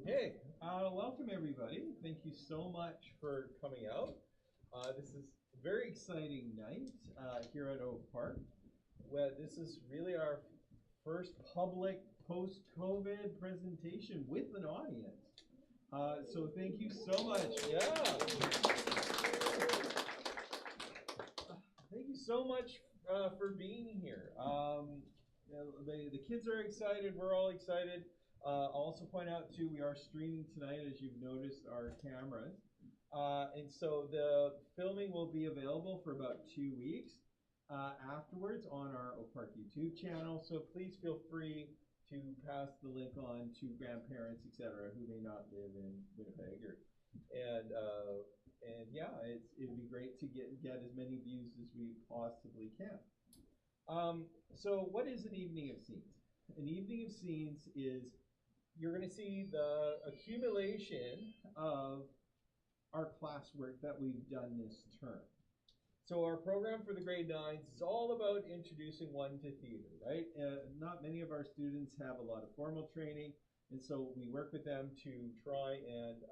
Hey, welcome everybody. Thank you so much for coming out. This is a very exciting night here at Oak Park. This is really our first public post-COVID presentation with an audience. So thank you so much. Yeah. Thank you so much for being here. The kids are excited. We're all excited. I'll also point out too, we are streaming tonight, as you've noticed, our cameras. And so the filming will be available for about 2 weeks afterwards on our Oak Park YouTube channel. So please feel free to pass the link on to grandparents, etc., who may not live in Winnipeg. And yeah, it'd be great to get as many views as we possibly can. So what is an evening of scenes? An evening of scenes is you're going to see the accumulation of our classwork that we've done this term. So our program for the grade 9s is all about introducing one to theater, right? Not many of our students have a lot of formal training, and so we work with them to try and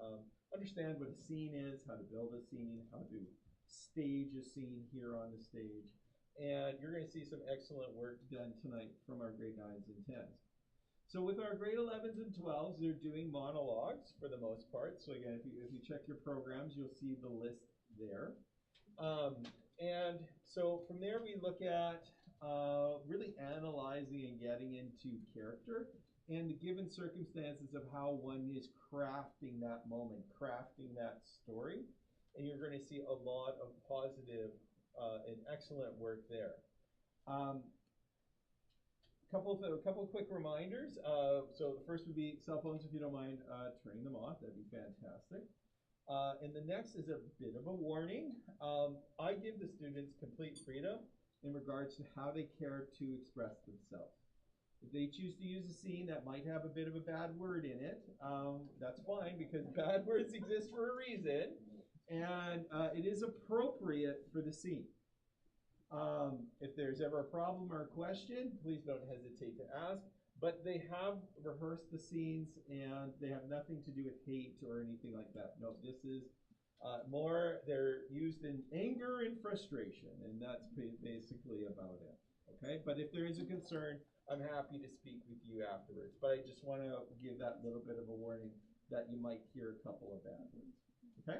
understand what a scene is, how to build a scene, how to stage a scene here on the stage. And you're going to see some excellent work done tonight from our grade 9s and 10s. So with our grade 11s and 12s, they're doing monologues for the most part. So again, if you check your programs, you'll see the list there. And so from there, we look at really analyzing and getting into character and the given circumstances of how one is crafting that moment, crafting that story. And you're going to see a lot of positive and excellent work there. A couple quick reminders. So the first would be cell phones, if you don't mind turning them off. That'd be fantastic. And the next is a bit of a warning. I give the students complete freedom in regards to how they care to express themselves. If they choose to use a scene that might have a bit of a bad word in it, that's fine, because bad words exist for a reason, and it is appropriate for the scene. If there's ever a problem or a question, please don't hesitate to ask. But they have rehearsed the scenes, and they have nothing to do with hate or anything like that. No, this is more, they're used in anger and frustration, and that's basically about it. Okay, but if there is a concern, I'm happy to speak with you afterwards. But I just want to give that little bit of a warning that you might hear a couple of bad words. Okay,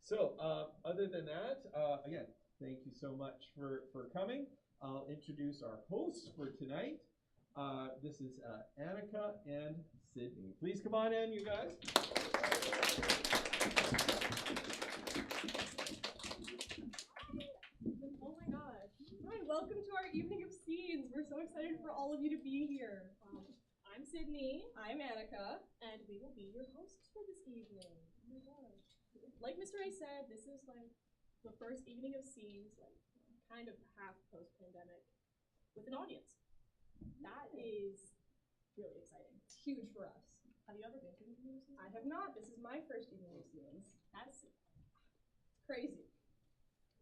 so other than that, again, thank you so much for coming. I'll introduce our hosts for tonight. This is Annika and Sydney. Please come on in, you guys. Oh my gosh. Hi, welcome to our evening of scenes. We're so excited for all of you to be here. I'm Sydney. I'm Annika. And we will be your hosts for this evening. Oh my gosh. Like Mr. A said, this is like the first evening of scenes, like kind of half post-pandemic, with an audience. That is really exciting. It's huge for us. Have you ever been to an evening of scenes? I have not. This is my first evening of scenes. That's crazy.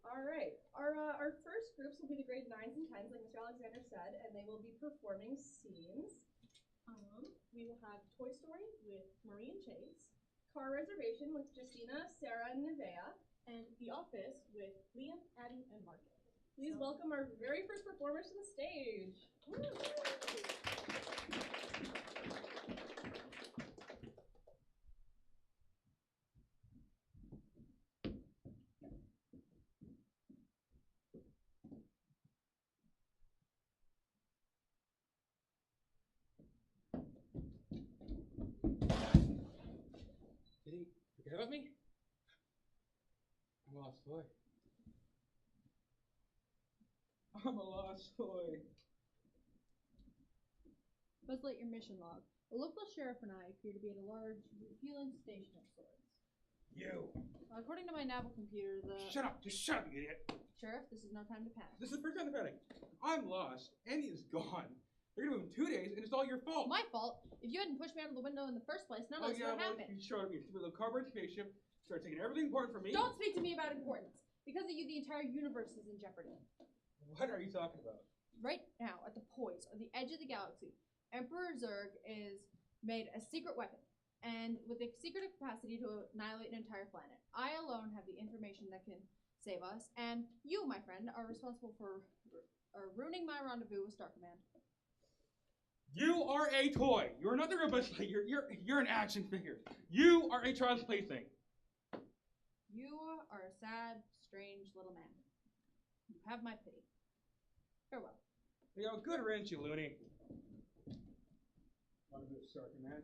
All right. Our first groups will be the grade 9s and 10s, like Mr. Alexander said, and they will be performing scenes. We will have Toy Story with Marie and Chase, Car Reservation with Justina, Sarah, and Nevaeh, and The Office with Liam, Addie, and Marcus. Please welcome our very first performers to the stage. Woo. Did he forget about me? I'm a lost boy. I'm a lost boy. Translate your mission log. The local sheriff and I appear to be at a large refueling station of sorts. You! According to my naval computer, Shut up! Just shut up, you idiot! Sheriff, this is no time to panic. This is the first time to panic. I'm lost. Andy is gone. They're gonna move in 2 days, and it's all your fault. My fault? If you hadn't pushed me out of the window in the first place, none of this would happen. You showed up in your little cardboard spaceship, started taking everything important from me. Don't speak to me about importance. Because of you, the entire universe is in jeopardy. What are you talking about? Right now, at the poise, on the edge of the galaxy, Emperor Zurg is made a secret weapon. and with the secretive capacity to annihilate an entire planet. I alone have the information that can save us, and you, my friend, are responsible for ruining my rendezvous with Star Command. You are a toy. You're not the robot. You're an action figure. You are a child's plaything. You are a sad, strange little man. You have my pity. Farewell. Yo, good riddance, you loony. Want to be a Star Command?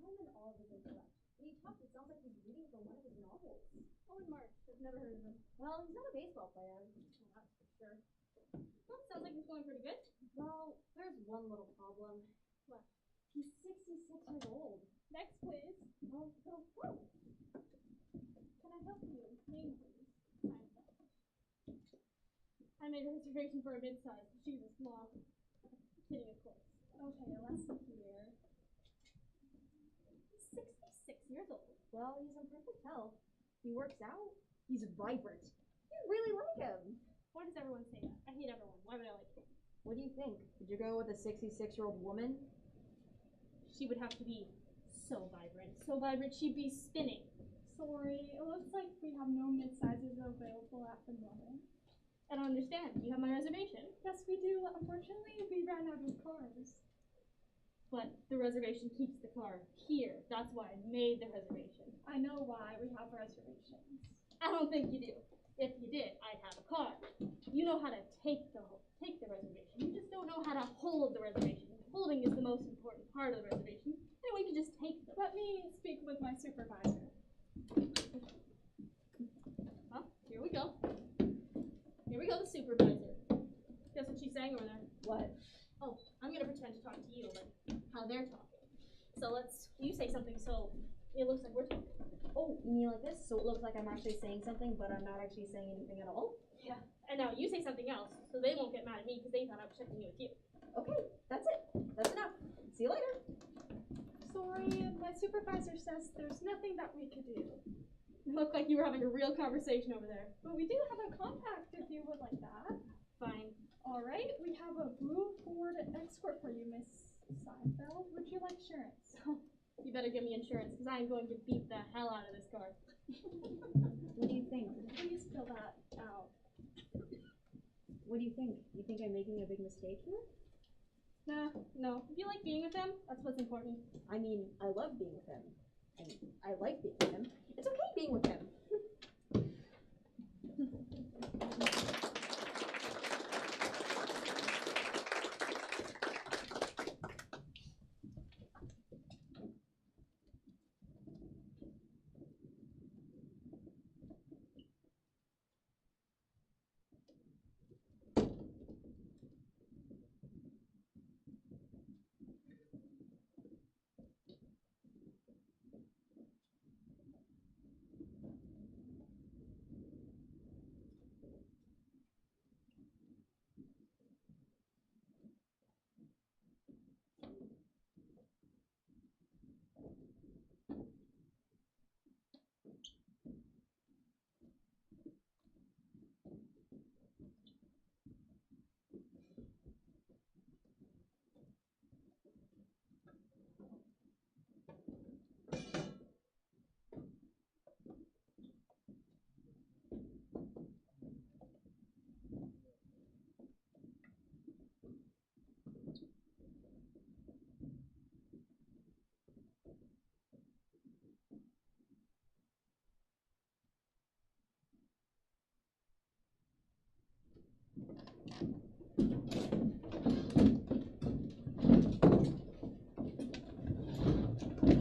I'm in awe of his intellect. When he talks, it sounds like he's reading from one of his novels. Owen Marsh. I've never heard of him. Well, he's not a baseball player. Well, that's for sure. Well, sounds like he's going pretty good. Well, there's one little problem. What? He's 66 years old. Next quiz. Well, go. Can I help you? Name, please. I made a reservation for a mid-size. She's a small. Kidding, of course. Okay, let's see here. 66 years old. Well, he's in perfect health. He works out. He's vibrant. You really like him. Why does everyone say that? I hate everyone. Why would I like him? What do you think? Would you go with a 66-year-old woman? She would have to be so vibrant. So vibrant she'd be spinning. Sorry, it looks like we have no mid-sizes available at the moment. I don't understand. You have my reservation. Yes, we do. Unfortunately, we ran out of cars. But the reservation keeps the car here. That's why I made the reservation. I know why we have reservations. I don't think you do. If you did, I'd have a car. You know how to take the reservation. You just don't know how to hold the reservation. Holding is the most important part of the reservation. Anyone can just take them. Let me speak with my supervisor. Well, here we go. Here we go, the supervisor. Guess what she's saying over there? What? Oh, I'm gonna pretend to talk to you, like how they're talking. So you say something so it looks like we're talking. Oh, you mean like this? So it looks like I'm actually saying something, but I'm not actually saying anything at all? Yeah. And now you say something else, so they won't get mad at me because they thought I was checking in with you. Okay, that's it. That's enough. See you later. Sorry, my supervisor says there's nothing that we could do. It looked like you were having a real conversation over there. But we do have a compact if you would like that. Fine. All right, we have a blue Ford Escort for you, Miss Seinfeld. Would you like insurance? You better give me insurance, because I am going to beat the hell out of this car. What do you think? Please fill that out. What do you think? You think I'm making a big mistake here? Nah, no. If you like being with him, that's what's important. I mean, I love being with him. And I like being with him. It's okay being with him.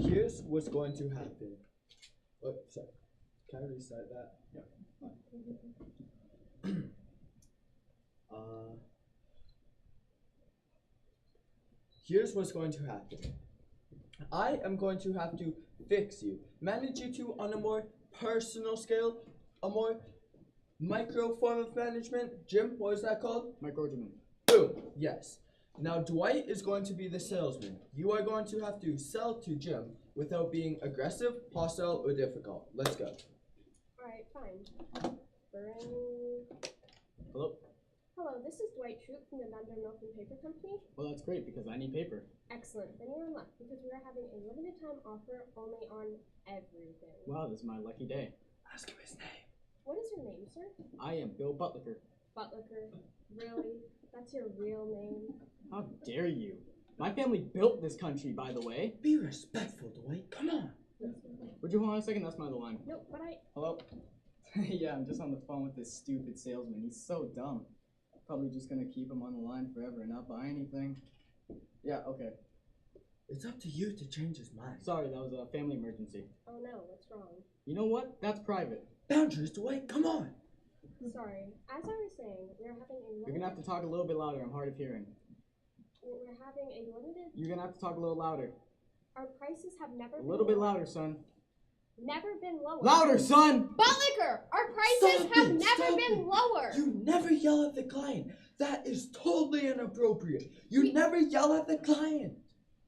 Here's what's going to happen. Oh, sorry. Can I restart that? Yeah. Here's what's going to happen. I am going to have to fix you, manage you to on a more personal scale, a more micro form of management. Jim, what is that called? Microregimen. Boom, yes. Now Dwight is going to be the salesman. You are going to have to sell to Jim without being aggressive, hostile, or difficult. Let's go. Alright, fine. Bring... Hello? Hello, this is Dwight Troop from the Dunder Milk and Paper Company. Well, that's great because I need paper. Excellent. Then you're in luck because we are having a limited time offer only on everything. Wow, this is my lucky day. Ask him his name. What is your name, sir? I am Bill Butlicker. Butlicker. Really? That's your real name? How dare you? My family built this country, by the way. Be respectful, Dwight. Come on. Would you hold on a second? That's my other line. No, but I... Hello? Yeah, I'm just on the phone with this stupid salesman. He's so dumb. Probably just gonna keep him on the line forever and not buy anything. Yeah, okay. It's up to you to change his mind. Sorry, that was a family emergency. Oh no, what's wrong? You know what? That's private. Boundaries, Dwight. Come on. Sorry. As I was saying, we are having a You're gonna have to talk a little bit louder. I'm hard of hearing. We're having a limited... You're gonna have to talk a little louder. Our prices have never A been little bit lower. louder, son. Never been lower. Louder, son! Buttlicker, our prices Stop have it, never stop been it. lower. You never yell at the client. That is totally inappropriate. You never yell at the client.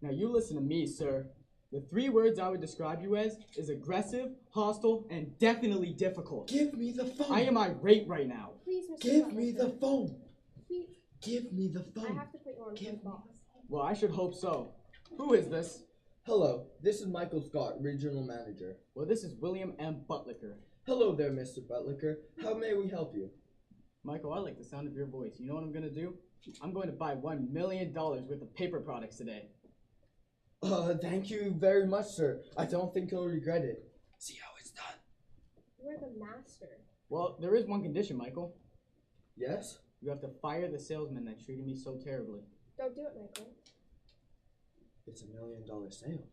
Now you listen to me, sir. The 3 words I would describe you as is aggressive, hostile, and definitely difficult. Give me the phone. I am irate right now. Please, Mr. Give me Butler. the phone. Please. Give me the I phone. have to put you on to Give my me boss. Well, I should hope so. Who is this? Hello, this is Michael Scott, Regional Manager. Well, this is William M. Butlicker. Hello there, Mr. Butlicker. How may we help you? Michael, I like the sound of your voice. You know what I'm gonna do? I'm going to buy $1 million worth of paper products today. Thank you very much, sir. I don't think you'll regret it. See how it's done. You're the master. Well, there is one condition, Michael. Yes? You have to fire the salesman that treated me so terribly. Don't do it, Michael. It's $1 million sale.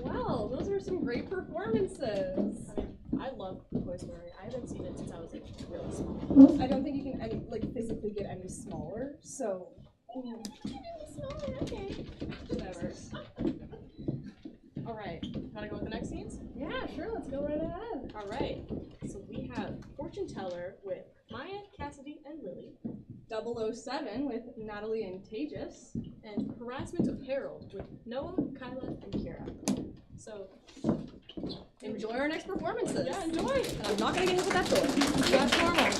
Well, those are some great performances. I love Toy Story. I haven't seen it since I was like really small. I don't think you can physically get any smaller, so... Okay. Whatever. Alright, wanna go with the next scenes? Yeah, sure, let's go right ahead. Alright. So we have Fortune Teller with Maya, Cassidy, and Lily. 007 with Natalie and Tejas. And Harassment of Harold with Noah, Kyla, and Kira. So Enjoy our next performances. yeah, enjoy! And I'm not gonna get hit with that door. That's normal.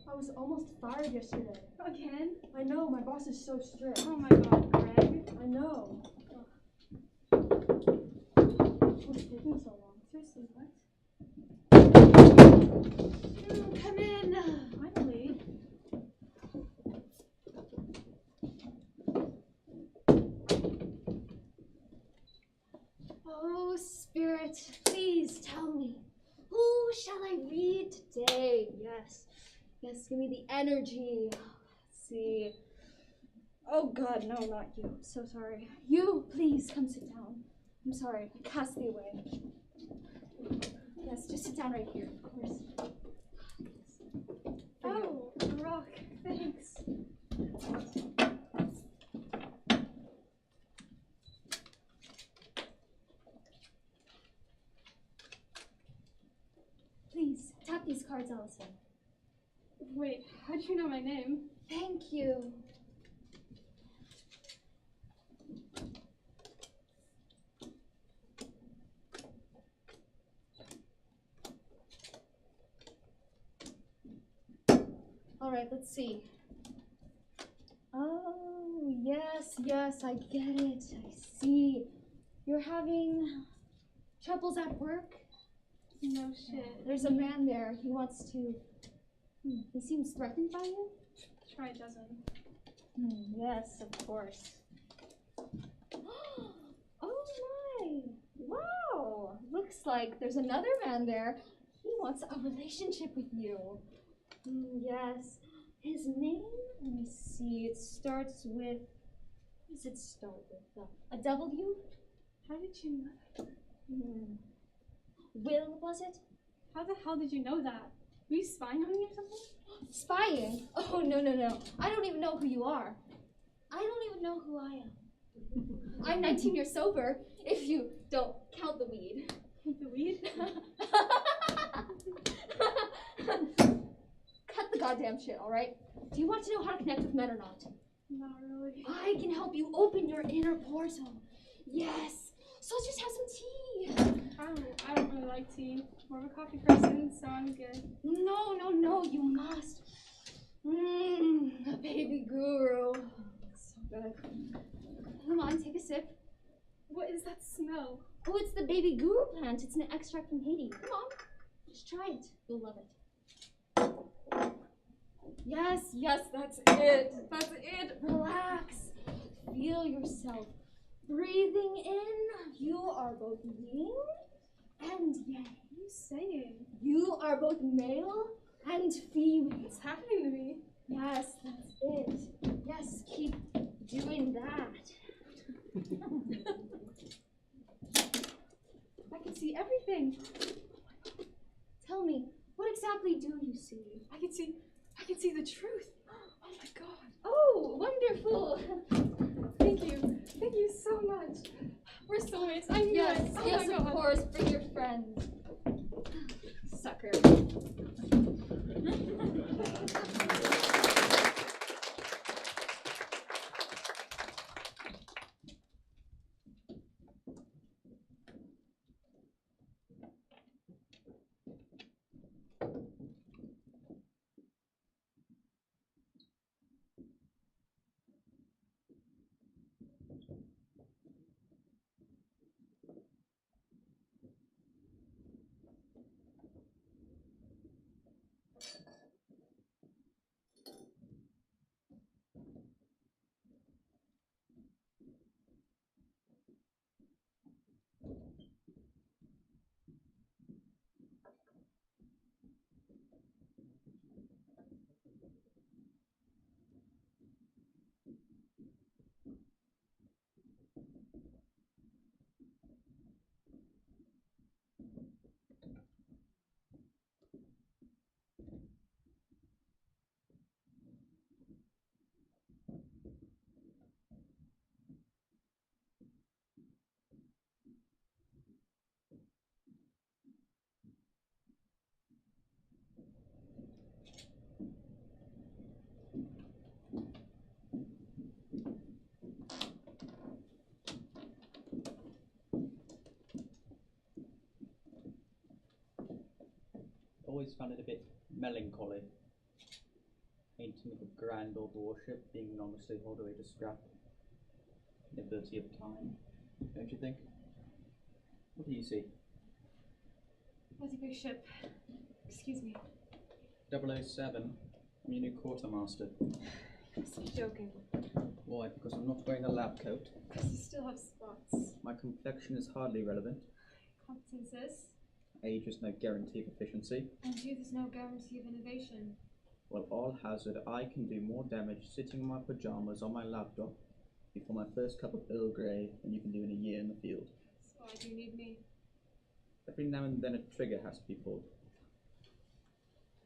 I was almost fired yesterday. Again? I know, my boss is so strict. Oh my god, Greg. I know. What's taking so long? Seriously, what? right. Yes. Yes, give me the energy. Let's see. Oh god, no, not you. I'm so sorry. You, please, come sit down. I'm sorry. I cast thee away. Yes, just sit down right here, of course. Oh, rock. Thanks. Please, tap these cards, Allison. Wait, how'd you know my name? Thank you. All right, let's see. Oh, yes, I get it. I see. You're having troubles at work? No shit. There's a man there. He wants to. He seems threatened by you? Try a dozen. Yes, of course. Oh my! Wow! Looks like there's another man there. He wants a relationship with you. Yes. His name? Let me see. It starts with. What does it start with? A W? How did you know that? Will, was it? How the hell did you know that? Were you spying on me or something? Spying? Oh, no. I don't even know who you are. I don't even know who I am. I'm 19 years sober, if you don't count the weed. The weed? Cut the goddamn shit, alright? Do you want to know how to connect with men or not? Not really. I can help you open your inner portal. Yes. So let's just have some tea. I don't really like tea. More of a coffee person, so I'm good. No, you must. A baby guru. So good. Come on, take a sip. What is that smell? Oh, it's the baby guru plant. It's an extract from Haiti. Come on, just try it. You'll love it. Yes, that's it. That's it. Relax. Feel yourself breathing in. You are both yin and yang. What are you saying? You are both male and female. What's happening to me? Yes, that's it. Yes, keep doing that. I can see everything. Tell me, what exactly do you see? I can see the truth. Oh my god. Oh, wonderful. Thank you so much. We're soulmates. I knew it. Oh Yes, my of god. course. Bring your friends. Sucker. Always found it a bit melancholy. Painting of a grand old warship being enormously hauled away to scrap. Inability of time, don't you think? What do you see? That's a big ship. Excuse me. 007, I'm your new quartermaster. You're joking. Why? Because I'm not wearing a lab coat. Because you still have spots. My complexion is hardly relevant. Competences. age is no guarantee of efficiency. And youth is no guarantee of innovation. Well, all hazard, I can do more damage sitting in my pajamas on my laptop before my first cup of Earl Grey than you can do in a year in the field. So why do you need me? Every now and then a trigger has to be pulled.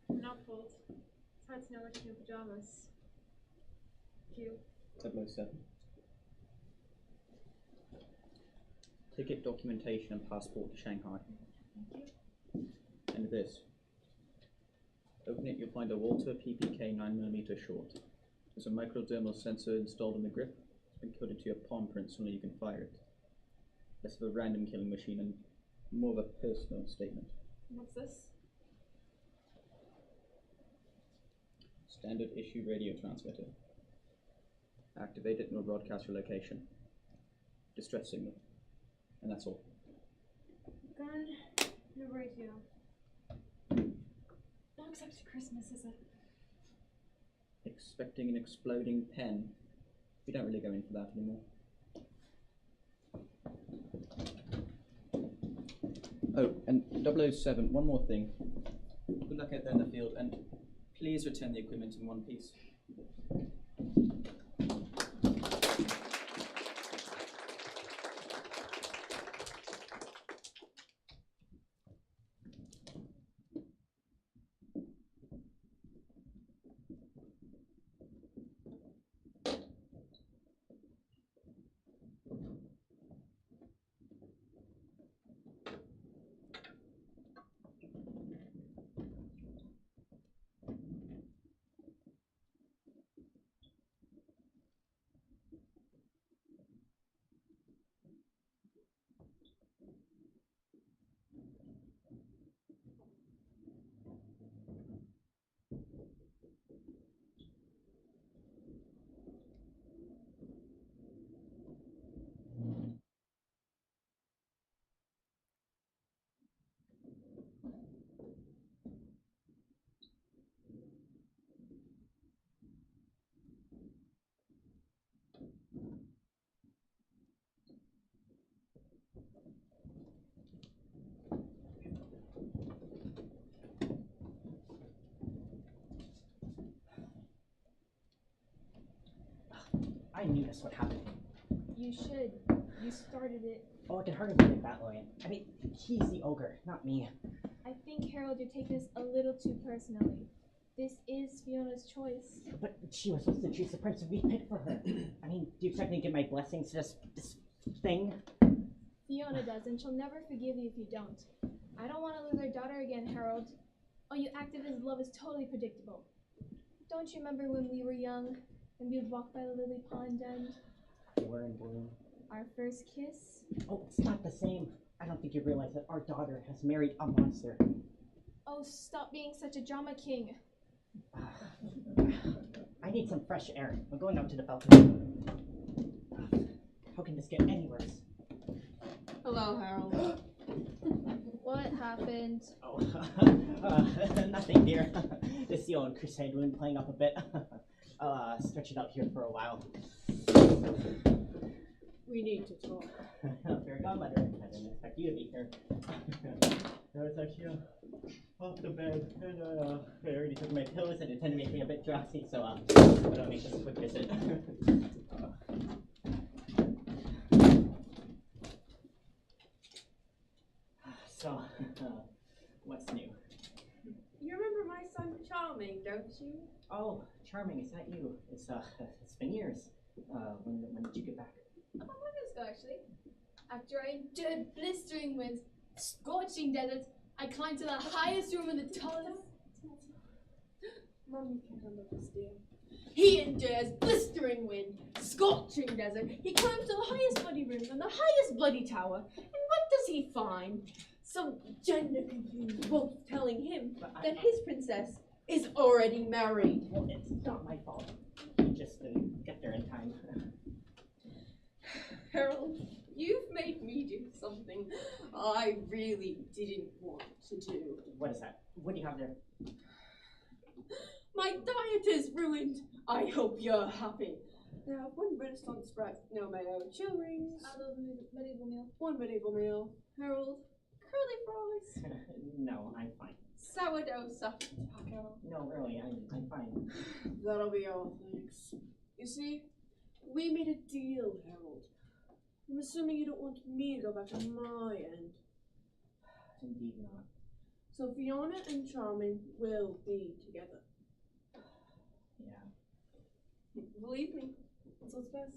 Not pulled. It's hard to know what's in your pajamas. Q. 007. Ticket, documentation, and passport to Shanghai. And this. Open it, you'll find a Walter PPK 9mm short. There's a microdermal sensor installed in the grip. It's been coded to your palm print so only you can fire it. Less of a random killing machine and more of a personal statement. What's this? Standard issue radio transmitter. Activate it and will broadcast your location. Distress signal. And that's all. Gun, no radio. Not exactly Christmas, is it? Expecting an exploding pen. We don't really go in for that anymore. Oh, and 007, one more thing. Good luck out there in the field, and please return the equipment in one piece. I knew this would happen. You should. You started it. Oh, I can hardly put it that way. I mean, he's the ogre, not me. I think, Harold, you're taking this a little too personally. This is Fiona's choice. But she was supposed to choose the prince we picked for her. I mean, do you expect me to give my blessings to this thing? Fiona does, and she'll never forgive you if you don't. I don't want to lose our daughter again, Harold. Oh, you activist love is totally predictable. Don't you remember when we were young and we would walk by the lily pond and We're in bloom. our first kiss? Oh, it's not the same. I don't think you realize that our daughter has married a monster. Oh, stop being such a drama king. I need some fresh air. I'm going out to the balcony. How can this get any worse? Hello, Harold. What happened? Oh, nothing, dear. This the old crusade wound playing up a bit. I'll stretch it out here for a while. We need to talk. Fair godmother, I didn't expect you to be here. I was actually off the bed, and I already took my pills, and it tended to make me a bit drowsy, so I'm gonna make this a quick visit. So, what's new? You remember my son Charming, don't you? Oh, Charming, is that you? It's been years. When did you get back? About 1 year ago, actually. After I endured blistering winds, scorching deserts, I climbed to the highest room in the tallest. Mum, you can handle this, dear. He endures blistering wind, scorching desert. He climbs to the highest bloody room and the highest bloody tower. And what does he find? Some gender-confused wolf telling him that his princess is already married. Well, it's not my fault. You just didn't get there in time. Harold, you've made me do something I really didn't want to do. What is that? What do you have there? My diet is ruined. I hope you're happy. I have 1 Renaissance spread, no mayo, chill rings. I love a medieval meal. 1 medieval meal. Harold, curly fries? No, I'm fine. Sourdough soft taco. No, really, I'm fine. That'll be all, thanks. You see, we made a deal, Harold. I'm assuming you don't want me to go back to my end. Indeed not. So Fiona and Charming will be together. Yeah. Believe me, that's what's best.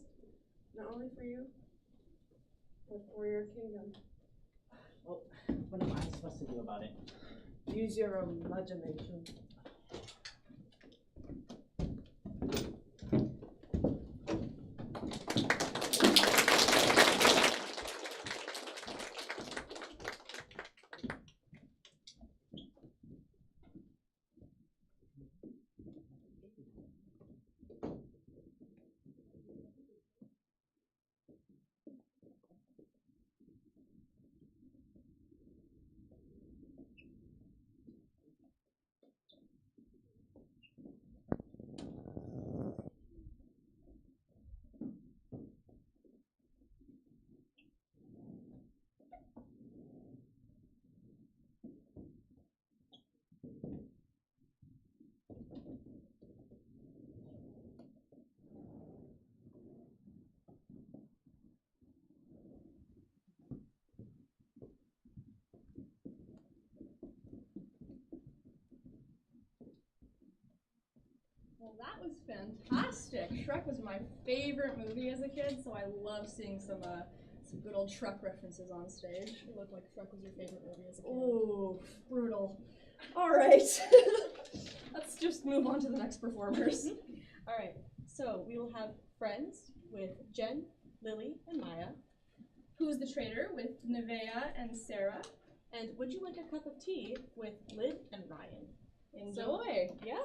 Not only for you, but for your kingdom. Well, what am I supposed to do about it? Use your imagination. Well, that was fantastic. Shrek was my favorite movie as a kid, so I love seeing some good old Shrek references on stage. It looked like Shrek was your favorite movie as a kid. Oh, brutal. All right. Let's just move on to the next performers. All right. So we will have Friends with Jen, Lily, and Maya. Who's the Traitor with Nevaeh and Sarah. And Would You Like a Cup of Tea with Liv and Ryan. Enjoy. Yeah.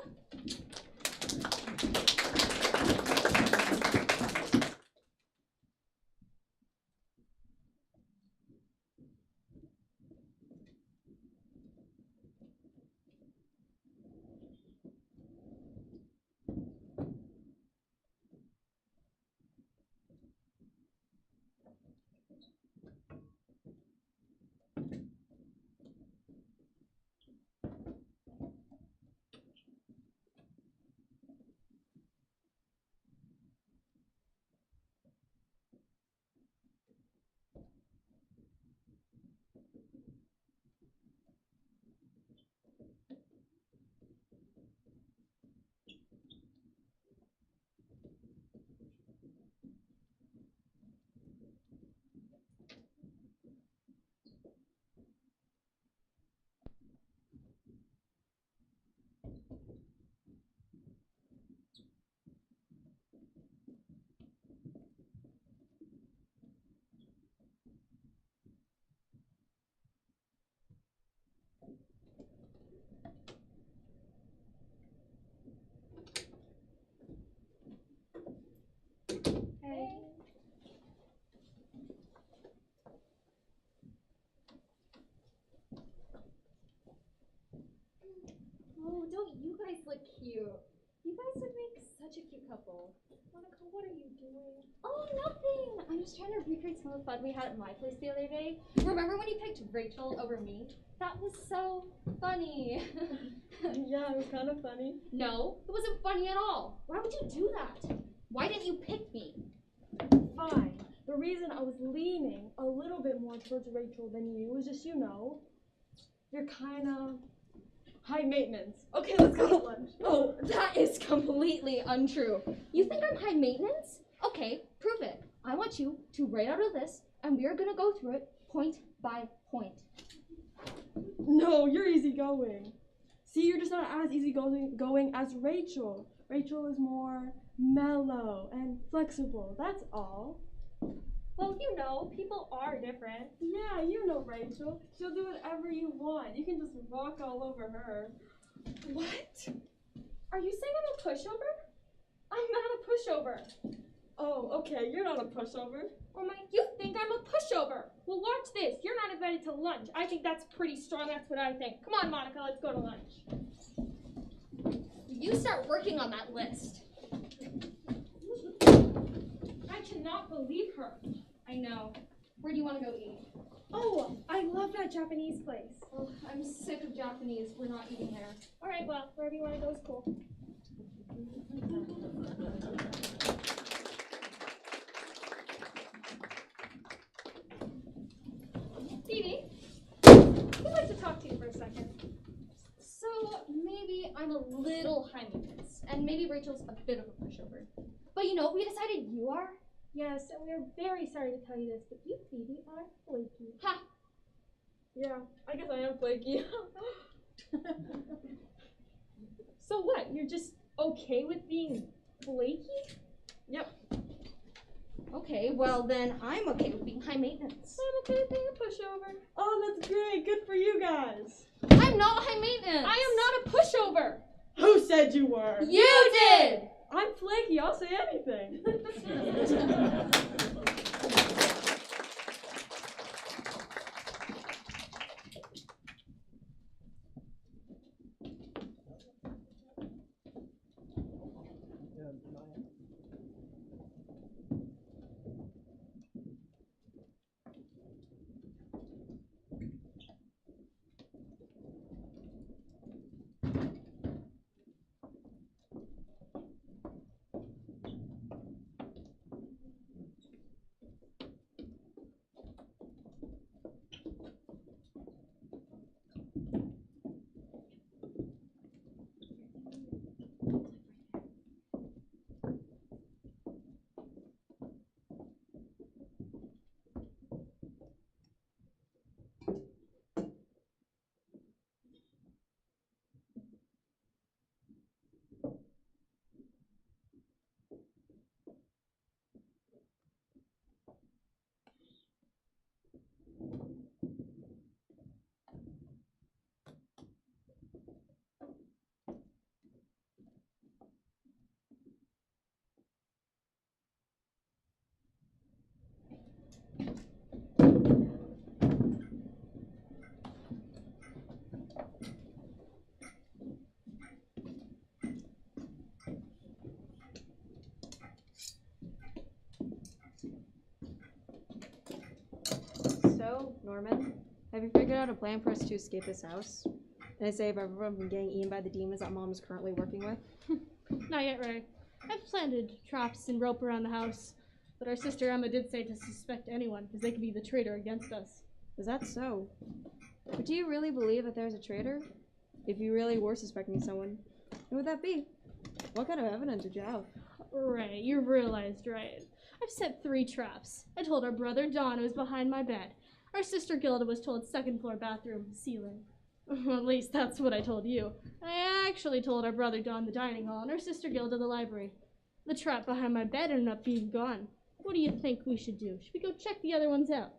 Oh, don't you guys look cute? You guys would make such a cute couple. Monica, what are you doing? Oh, nothing. I'm just trying to recreate some of the fun we had at my place the other day. Remember when you picked Rachel over me? That was so funny. Yeah, it was kind of funny. No, it wasn't funny at all. Why would you do that? Why didn't you pick me? Fine. The reason I was leaning a little bit more towards Rachel than you is just, you're kind of high maintenance. Okay, let's go to lunch. Oh, that is completely untrue. You think I'm high maintenance? Okay, prove it. I want you to write out a list, and we are going to go through it point by point. No, you're easygoing. See, you're just not as easygoing as Rachel. Rachel is more mellow and flexible, that's all. Well, people are different. Yeah, you know Rachel. She'll do whatever you want. You can just walk all over her. What? Are you saying I'm a pushover? I'm not a pushover. Oh, okay, you're not a pushover. Oh my, you think I'm a pushover? Well, watch this. You're not invited to lunch. I think that's pretty strong. That's what I think. Come on, Monica, let's go to lunch. You start working on that list. I cannot believe her. I know. Where do you want to go eat? Oh, I love that Japanese place. Oh, I'm sick of Japanese. We're not eating there. All right, well, wherever you want to go is cool. Phoebe, I'd like to talk to you for a second. So maybe I'm a little high maintenance, and maybe Rachel's a bit of a pushover. But you know, we decided you are. Yes, and we're very sorry to tell you this, but you, Phoebe, are flaky. Ha! Yeah, I guess I am flaky. So what? You're just okay with being flaky? Yep. Okay, well then I'm okay with being high maintenance. I'm okay with being a pushover. Oh, that's great. Good for you guys. I'm not high maintenance. I am not a pushover. Who said you were? You did! I'm flaky. I'll say anything. So, Norman, have you figured out a plan for us to escape this house? And save everyone from getting eaten by the demons that Mom is currently working with? Not yet, Ray. I've planted traps and rope around the house, but our sister Emma did say to suspect anyone, because they could be the traitor against us. Is that so? But do you really believe that there's a traitor? If you really were suspecting someone, who would that be? What kind of evidence would you have? Ray, you've realized, right? I've set 3 traps. I told our brother Don it was behind my bed. Our sister Gilda was told 2nd floor bathroom ceiling. Well, at least that's what I told you. I actually told our brother Don the dining hall and our sister Gilda the library. The trap behind my bed ended up being gone. What do you think we should do? Should we go check the other ones out?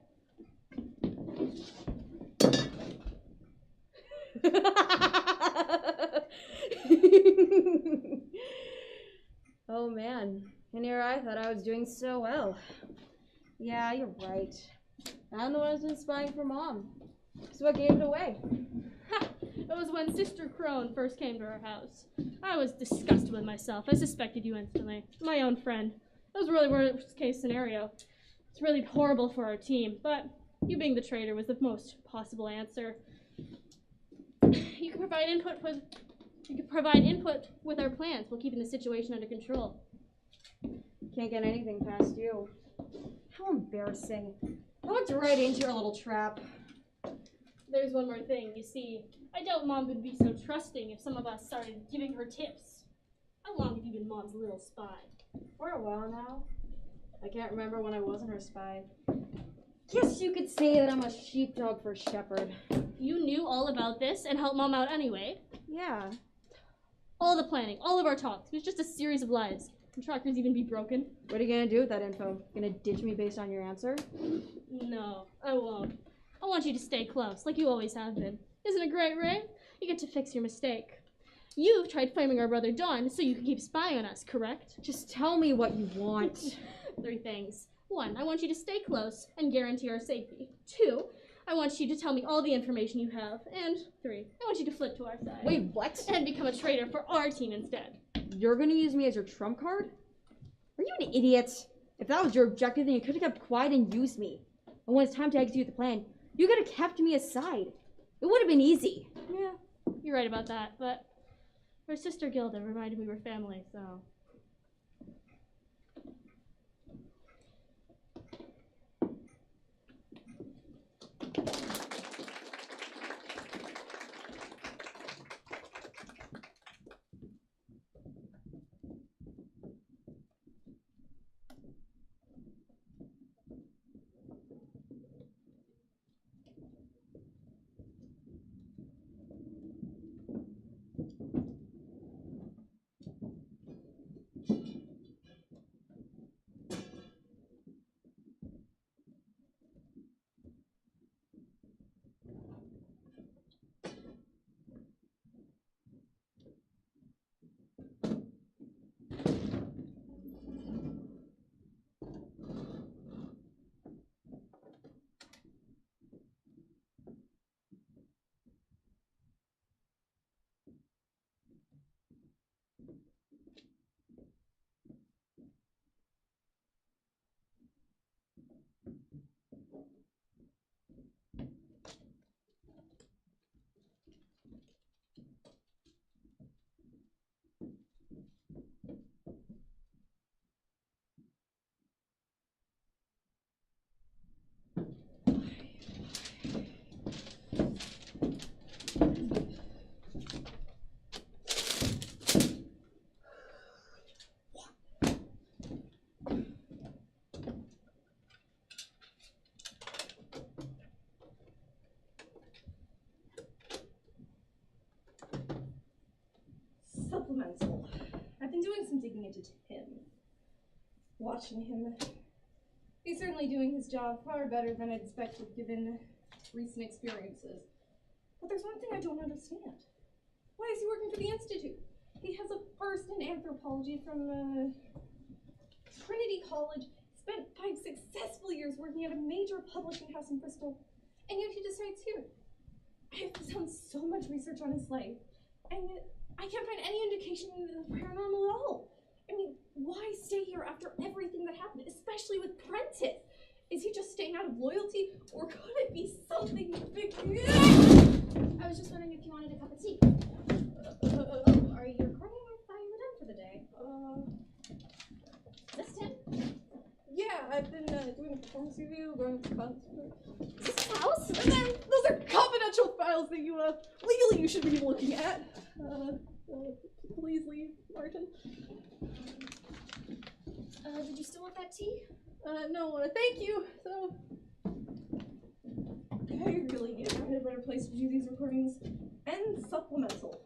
Oh man, and here I thought I was doing so well. Yeah, you're right. I'm the one who's been spying for Mom. So what gave it away? It was when Sister Crone first came to our house. I was disgusted with myself. I suspected you instantly. My own friend. That was really worst case scenario. It's really horrible for our team, but you being the traitor was the most possible answer. You can provide input with our plans while keeping the situation under control. Can't get anything past you. How embarrassing. I walked right into your little trap. There's one more thing. You see, I doubt Mom would be so trusting if some of us started giving her tips. How long have you been Mom's little spy? For a while now. I can't remember when I wasn't her spy. Guess you could say that I'm a sheepdog for Shepherd. You knew all about this and helped Mom out anyway? Yeah. All the planning, all of our talks, it was just a series of lies. Can trackers even be broken? What are you gonna do with that info? Gonna ditch me based on your answer? No, I won't. I want you to stay close, like you always have been. Isn't it great, Ray? You get to fix your mistake. You've tried framing our brother Don so you can keep spying on us, correct? Just tell me what you want. 3 things. 1, I want you to stay close and guarantee our safety. 2, I want you to tell me all the information you have. And 3, I want you to flip to our side. Wait, what? And become a traitor for our team instead. You're gonna use me as your trump card? Are you an idiot? If that was your objective, then you could have kept quiet and used me. And when it's time to execute the plan, You could have kept me aside. It would have been easy. Yeah, you're right about that, but our sister Gilda reminded me we're family, so. Supplemental. I've been doing some digging into Tim. Watching him. He's certainly doing his job far better than I'd expected given recent experiences. But there's one thing I don't understand. Why is he working for the Institute? He has a first in anthropology from Trinity College, spent 5 successful years working at a major publishing house in Bristol, and yet he decides here. I have done so much research on his life, and yet I can't find any indication of the paranormal at all. I mean, why stay here after everything that happened, especially with Prentice? Is he just staying out of loyalty, or could it be something big? I was just wondering if you wanted a cup of tea. Are you recording? I thought you were done for the day. Is this Tim? Yeah, I've been doing a performance review, going to concert. Is this his house? And then those are confidential files that you legally you should be looking at. Please leave, Martin. Did you still want that tea? No, thank you. So, I really need to find a better place to do these recordings and supplemental.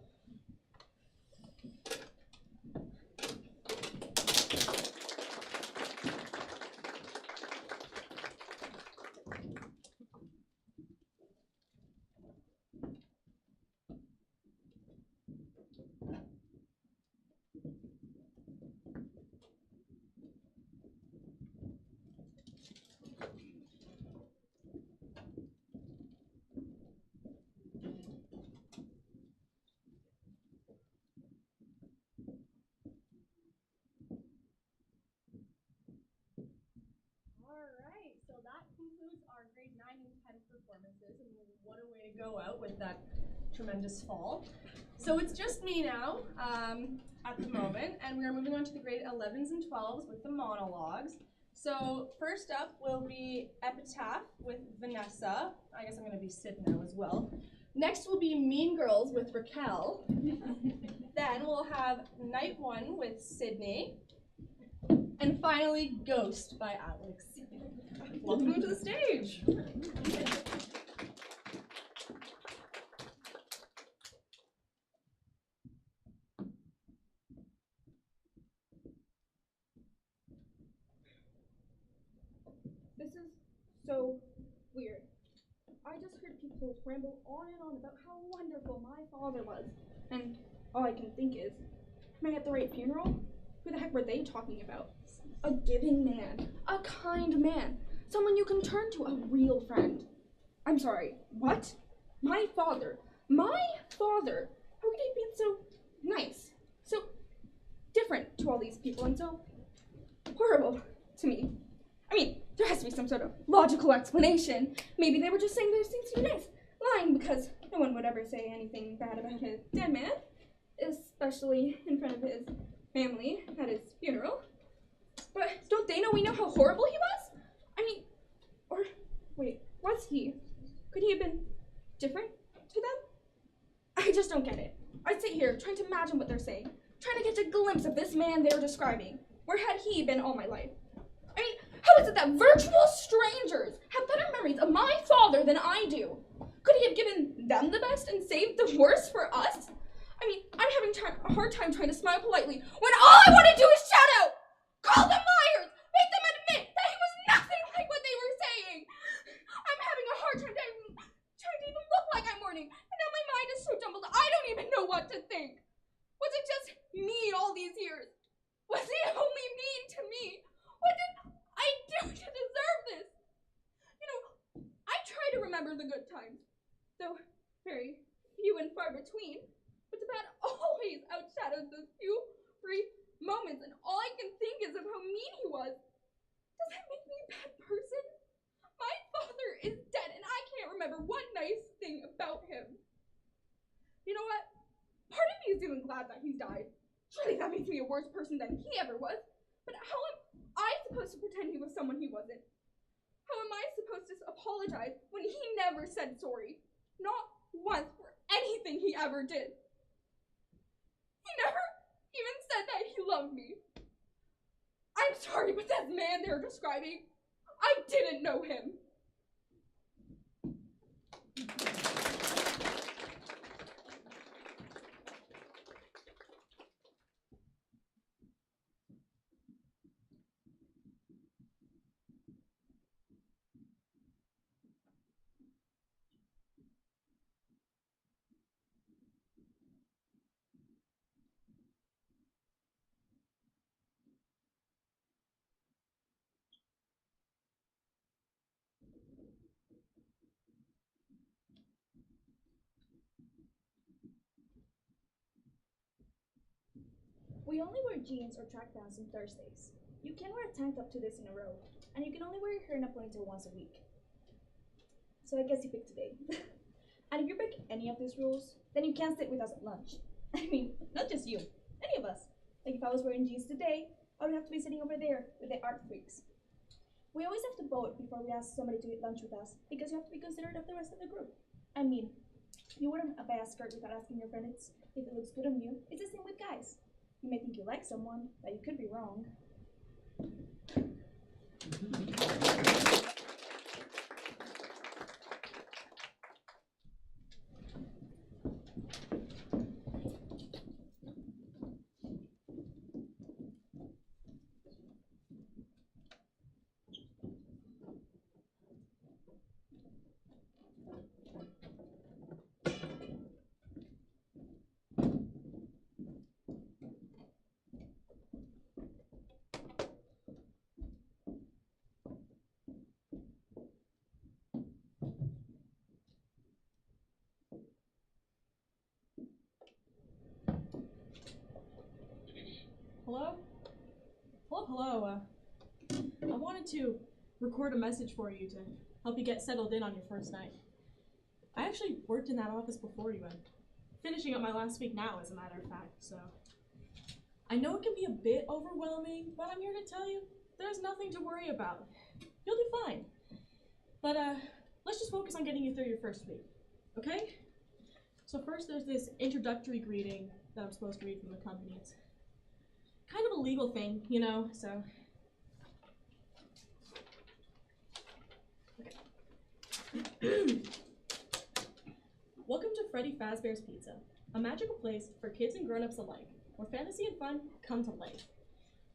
Alright, so that concludes our grade 9 and 10 performances, and what a way to go out with that tremendous fall. So it's just me now, at the moment, and we are moving on to the grade 11s and 12s with the monologues. So first up will be Epitaph with Vanessa. I guess I'm gonna be Sid now as well. Next will be Mean Girls with Raquel. Then we'll have Night One with Sydney. And finally, Ghost by Alex. Welcome to the stage. This is so weird. I just heard people ramble on and on about how wonderful my father was. And all I can think is, am I at the right funeral? Who the heck were they talking about? A giving man, a kind man, someone you can turn to, a real friend. I'm sorry, what? My father? My father? How could he be so nice, so different to all these people, and so horrible to me? I mean, there has to be some sort of logical explanation. Maybe they were just saying those things to be nice, lying because no one would ever say anything bad about his dead man, especially in front of his family at his funeral. But don't they know we know how horrible he was? I mean, or wait, was he? Could he have been different to them? I just don't get it. I sit here trying to imagine what they're saying, trying to catch a glimpse of this man they're describing. Where had he been all my life? I mean, how is it that virtual strangers have better memories of my father than I do? Could he have given them the best and saved the worst for us? I mean, I'm having a hard time trying to smile politely when all I want to do is shout out, call them liars, make them admit that he was nothing like what they were saying. I'm having a hard time trying to even look like I'm mourning, and now my mind is so jumbled I don't even know what to think. Was it just me all these years? Was he only mean to me? What did I do to deserve this? You know, I try to remember the good times, though very few and far between, but the bad always outshadows those few brief moments, and all I can think is of how mean he was. Does that make me a bad person? My father is dead, and I can't remember one nice thing about him. You know what? Part of me is even glad that he's died. Surely that makes me a worse person than he ever was. But how am I supposed to pretend he was someone he wasn't? How am I supposed to apologize when he never said sorry? Not once for anything he ever did. He never even said that he loved me. I'm sorry, but that man they're describing, I didn't know him. We only wear jeans or track pants on Thursdays. You can't wear a tank top 2 days in a row, and you can only wear your hair in a ponytail once a week. So I guess you picked today. And if you break any of these rules, then you can't sit with us at lunch. I mean, not just you, any of us. Like if I was wearing jeans today, I would have to be sitting over there with the art freaks. We always have to vote before we ask somebody to eat lunch with us, because you have to be considerate of the rest of the group. I mean, you wouldn't buy a skirt without asking your friend if it looks good on you. It's the same with guys. You may think you like someone, but you could be wrong. Hello? Hello. I wanted to record a message for you to help you get settled in on your first night. I actually worked in that office before you, and finishing up my last week now, as a matter of fact, so. I know it can be a bit overwhelming, but I'm here to tell you there's nothing to worry about. You'll do fine. But let's just focus on getting you through your first week, okay? So first there's this introductory greeting that I'm supposed to read from the company. It's kind of a legal thing, you know, so. Okay. Welcome to Freddy Fazbear's Pizza, a magical place for kids and grown-ups alike, where fantasy and fun come to life.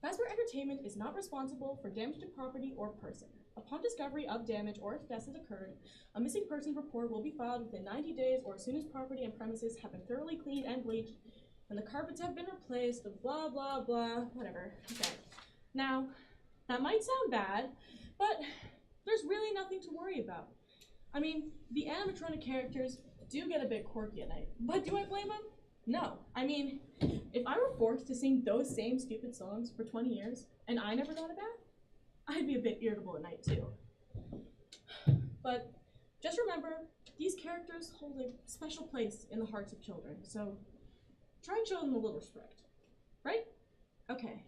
Fazbear Entertainment is not responsible for damage to property or person. Upon discovery of damage or if death has occurred, a missing persons report will be filed within 90 days or as soon as property and premises have been thoroughly cleaned and bleached, and the carpets have been replaced, blah, blah, blah, whatever. Okay. Now, that might sound bad, but there's really nothing to worry about. I mean, the animatronic characters do get a bit quirky at night, but do I blame them? No. I mean, if I were forced to sing those same stupid songs for 20 years and I never got a bath, I'd be a bit irritable at night too. But just remember, these characters hold a special place in the hearts of children, so try and show them a little respect, right? Okay,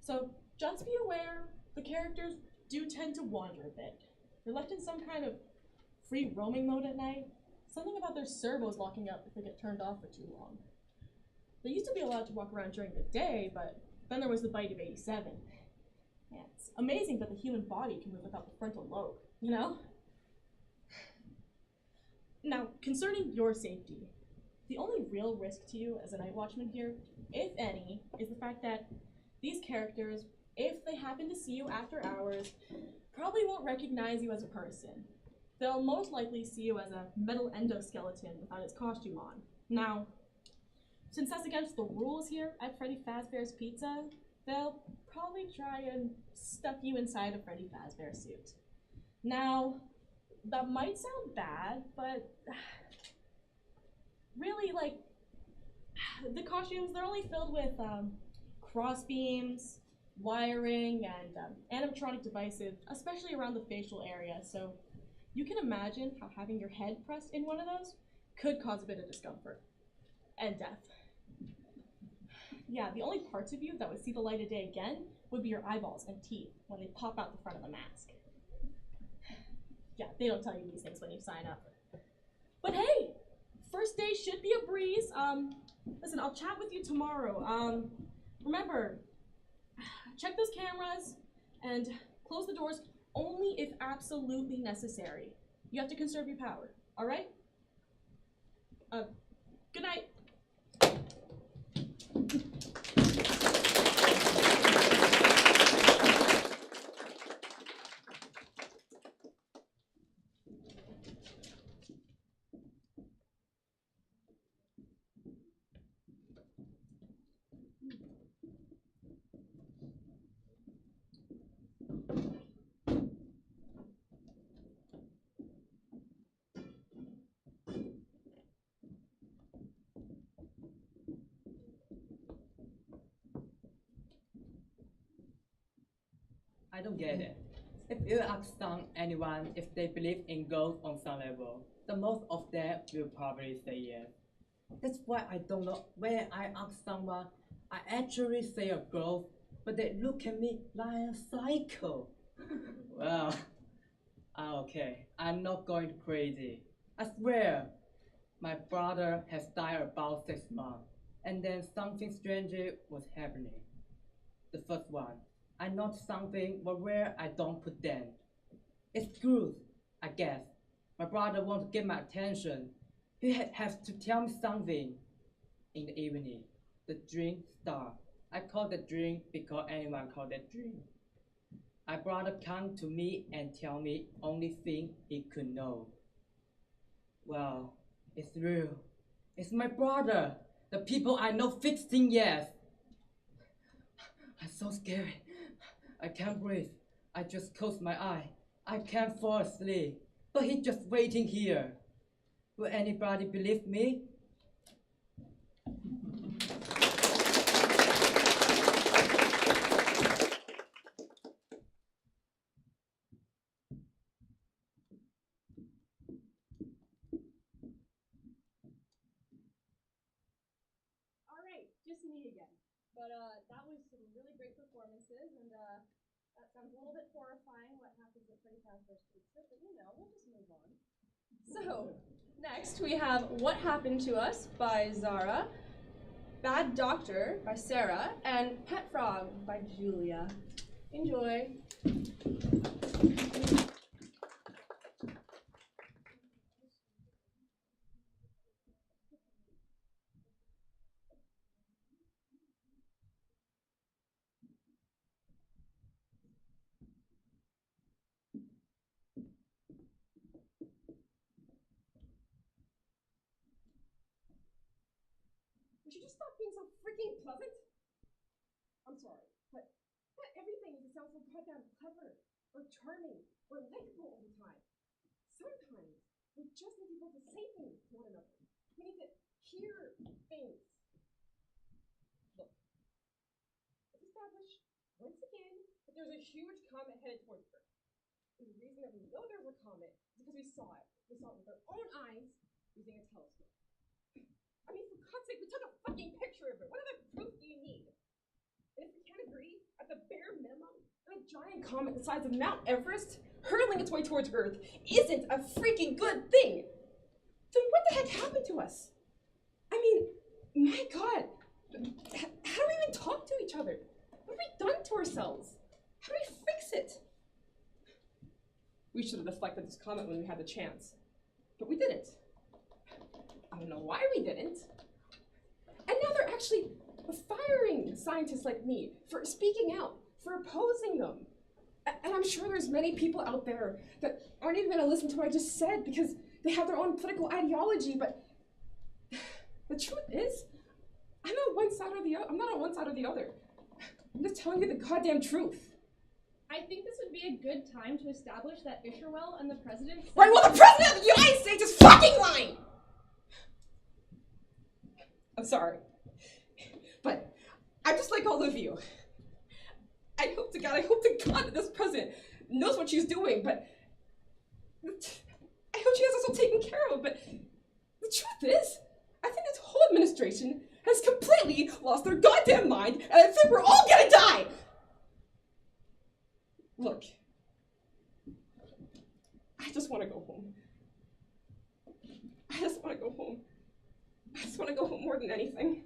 so just be aware, the characters do tend to wander a bit. They're left in some kind of free roaming mode at night. Something about their servos locking up if they get turned off for too long. They used to be allowed to walk around during the day, but then there was the bite of 87. Yeah, it's amazing that the human body can move without the frontal lobe, you know? Now, concerning your safety, the only real risk to you as a night watchman here, if any, is the fact that these characters, if they happen to see you after hours, probably won't recognize you as a person. They'll most likely see you as a metal endoskeleton without its costume on. Now, since that's against the rules here at Freddy Fazbear's Pizza, they'll probably try and stuff you inside a Freddy Fazbear suit. Now, that might sound bad, but really, like, the costumes, they're only filled with cross beams, wiring, and animatronic devices, especially around the facial area, so you can imagine how having your head pressed in one of those could cause a bit of discomfort and death. Yeah, the only parts of you that would see the light of day again would be your eyeballs and teeth when they pop out the front of the mask. Yeah, they don't tell you these things when you sign up. But hey, first day should be a breeze. Listen, I'll chat with you tomorrow. Remember, check those cameras and close the doors only if absolutely necessary. You have to conserve your power, all right? Good night. I don't get it. If you ask anyone if they believe in ghosts on some level, the most of them will probably say yes. That's why I don't know when I ask someone, I actually say a ghost, but they look at me like a psycho. Well, okay, I'm not going crazy. I swear, my brother has died about 6 months, and then something strange was happening. The first one, I noticed something, but where I don't put them. It's good, I guess. My brother wants to get my attention. He has to tell me something. In the evening, the drink starts. I call the drink because anyone called that drink. My brother come to me and tell me only thing he could know. Well, it's real. It's my brother. The people I know 15 years. I'm so scared. I can't breathe. I just close my eye. I can't fall asleep. But he's just waiting here. Will anybody believe me? All right, just me again. But that was some really great performances, and that sounds a little bit horrifying, what happens at Freddy Fazbear's Pizza, but you know, we'll just move on. So, next we have What Happened to Us by Zara, Bad Doctor by Sarah, and Pet Frog by Julia. Enjoy. Would you just stop being so freaking pleasant? I'm sorry, but not everything needs to sound so goddamn clever, or charming, or likable all the time. Sometimes we just need to be able to say things to one another. We need to hear things. Look, let's establish once again that there's a huge comet headed towards Earth. And the reason that we know there's a comet is because we saw it. We saw it with our own eyes using a telescope. I mean, for God's sake, we took a fucking picture of it. What other proof do you need? And if we can't agree, at the bare minimum, that a giant comet the size of Mount Everest hurtling its way towards Earth isn't a freaking good thing. Then what the heck happened to us? I mean, my God, how do we even talk to each other? What have we done to ourselves? How do we fix it? We should have deflected this comet when we had the chance, but we didn't. I don't know why we didn't. And now they're actually firing scientists like me for speaking out, for opposing them. And I'm sure there's many people out there that aren't even going to listen to what I just said because they have their own political ideology, but the truth is, I'm not on one side or the other. I'm not on one side or the other. I'm just telling you the goddamn truth. I think this would be a good time to establish that Isherwell and the president... Right, well, the president of the United States is fucking lying! I'm sorry. But I'm just like all of you. I hope to God that this president knows what she's doing, but I hope she has us all taken care of, but the truth is, I think this whole administration has completely lost their goddamn mind, and I think we're all gonna die! Look, I just want to go home. I just want to go home. I just want to go home more than anything.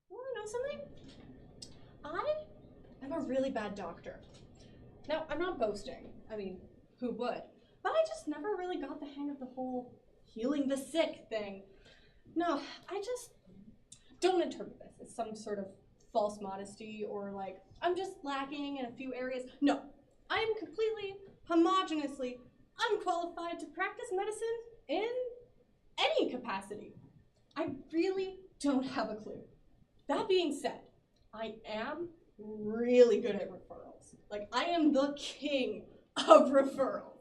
Want to know something? I am a really bad doctor. Now, I'm not boasting. I mean, who would? But I just never really got the hang of the whole healing the sick thing. No, I just don't interpret this as some sort of false modesty or like, I'm just lacking in a few areas. No, I am completely, homogeneously unqualified to practice medicine in any capacity. I really don't have a clue. That being said, I am really good at referrals. Like, I am the king of referrals.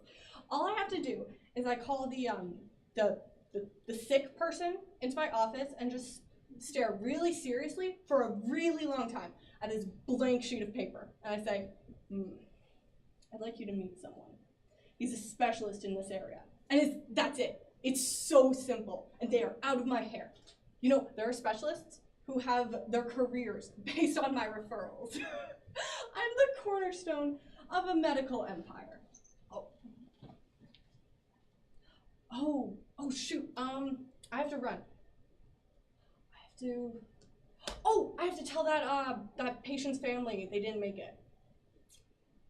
All I have to do is I call the sick person into my office and just stare really seriously for a really long time at this blank sheet of paper. And I say, I'd like you to meet someone. He's a specialist in this area. And that's it. It's so simple. And they are out of my hair. You know, there are specialists who have their careers based on my referrals. I'm the cornerstone of a medical empire. Oh shoot, I have to run. I have to tell that patient's family they didn't make it.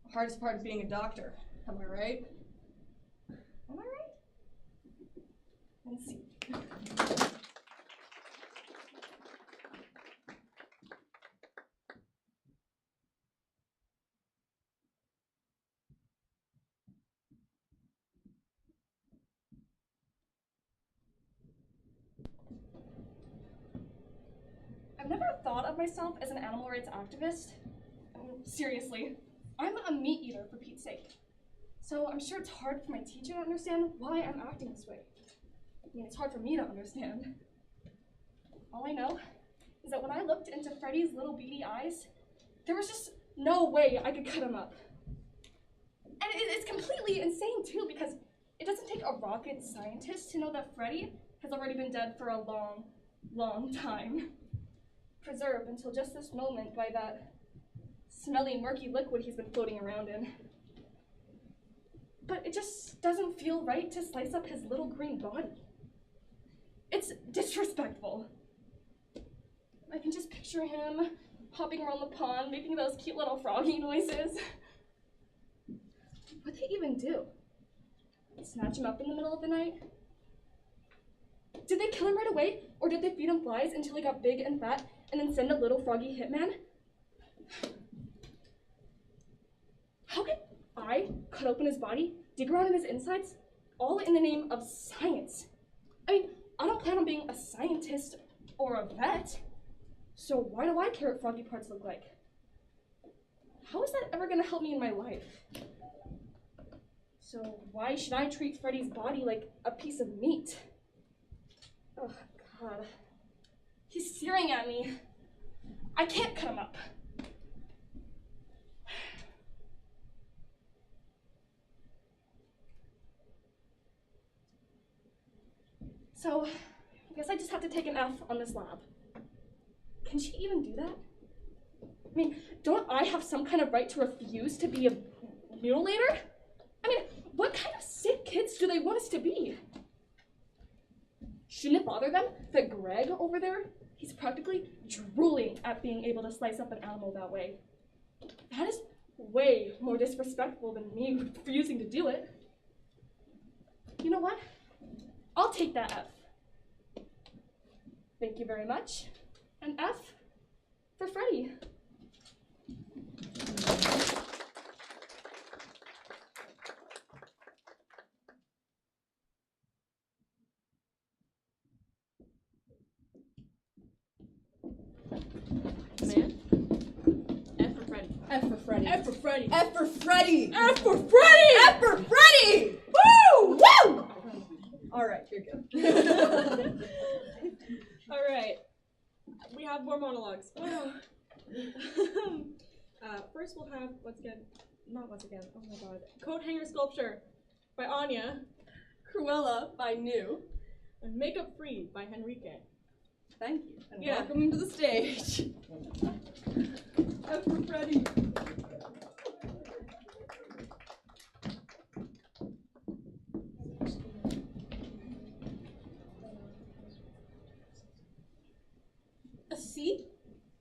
The hardest part of being a doctor, am I right? Am I right? Let's see. I've never thought of myself as an animal rights activist. I mean, seriously, I'm a meat eater for Pete's sake. So I'm sure it's hard for my teacher to understand why I'm acting this way. I mean, it's hard for me to understand. All I know is that when I looked into Freddy's little beady eyes, there was just no way I could cut him up. And it's completely insane too, because it doesn't take a rocket scientist to know that Freddy has already been dead for a long, long time. Preserved until just this moment by that smelly, murky liquid he's been floating around in. But it just doesn't feel right to slice up his little green body. It's disrespectful. I can just picture him hopping around the pond, making those cute little froggy noises. What'd they even do? Snatch him up in the middle of the night? Did they kill him right away, or did they feed him flies until he got big and fat, and then send a little froggy hitman? How could I cut open his body, dig around in his insides, all in the name of science? I mean, I don't plan on being a scientist or a vet. So why do I care what froggy parts look like? How is that ever gonna help me in my life? So why should I treat Freddy's body like a piece of meat? Oh, God. He's staring at me. I can't cut him up. So, I guess I just have to take an F on this lab. Can she even do that? I mean, don't I have some kind of right to refuse to be a mutilator? I mean, what kind of sick kids do they want us to be? Shouldn't it bother them that Greg over there, he's practically drooling at being able to slice up an animal that way? That is way more disrespectful than me refusing to do it. You know what? I'll take that F. Thank you very much. An F for Freddy. Man. F for Freddy. F for Freddy. F for Freddy. F for Freddy. F for Freddy. F for Freddy. Woo! Woo! All right, you're good. All right, we have more monologues. First, we'll have once again. Oh my God, coat hanger sculpture by Anya, Cruella by New, and Makeup Free by Henrique. Thank you, and welcome to the stage. F for Freddy. A C?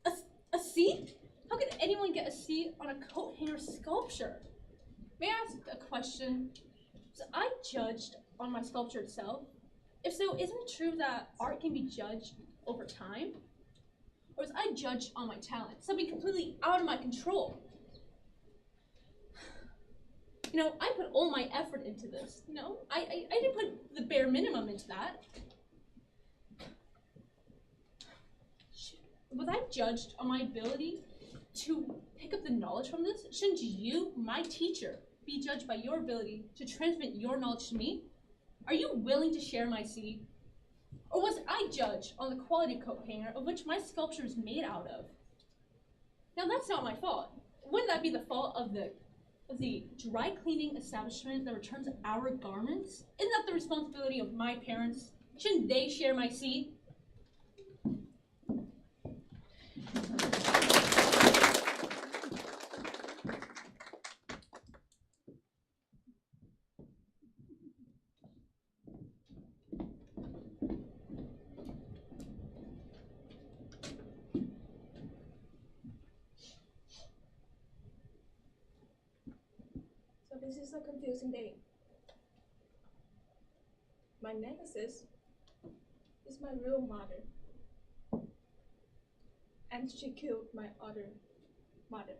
A C? How could anyone get a C on a coat hanger sculpture? May I ask a question? Was I judged on my sculpture itself? If so, isn't it true that art can be judged over time? Or was I judged on my talent? Something completely out of my control? You know, I put all my effort into this. You know, I didn't put the bare minimum into that. Was I judged on my ability to pick up the knowledge from this? Shouldn't you, my teacher, be judged by your ability to transmit your knowledge to me? Are you willing to share my seed? Or was I judged on the quality of coat hanger of which my sculpture is made out of? Now that's not my fault. Wouldn't that be the fault of the dry cleaning establishment that returns our garments? Isn't that the responsibility of my parents? Shouldn't they share my seed? So this is a confusing day. My nemesis is my real mother. And she killed my other mother.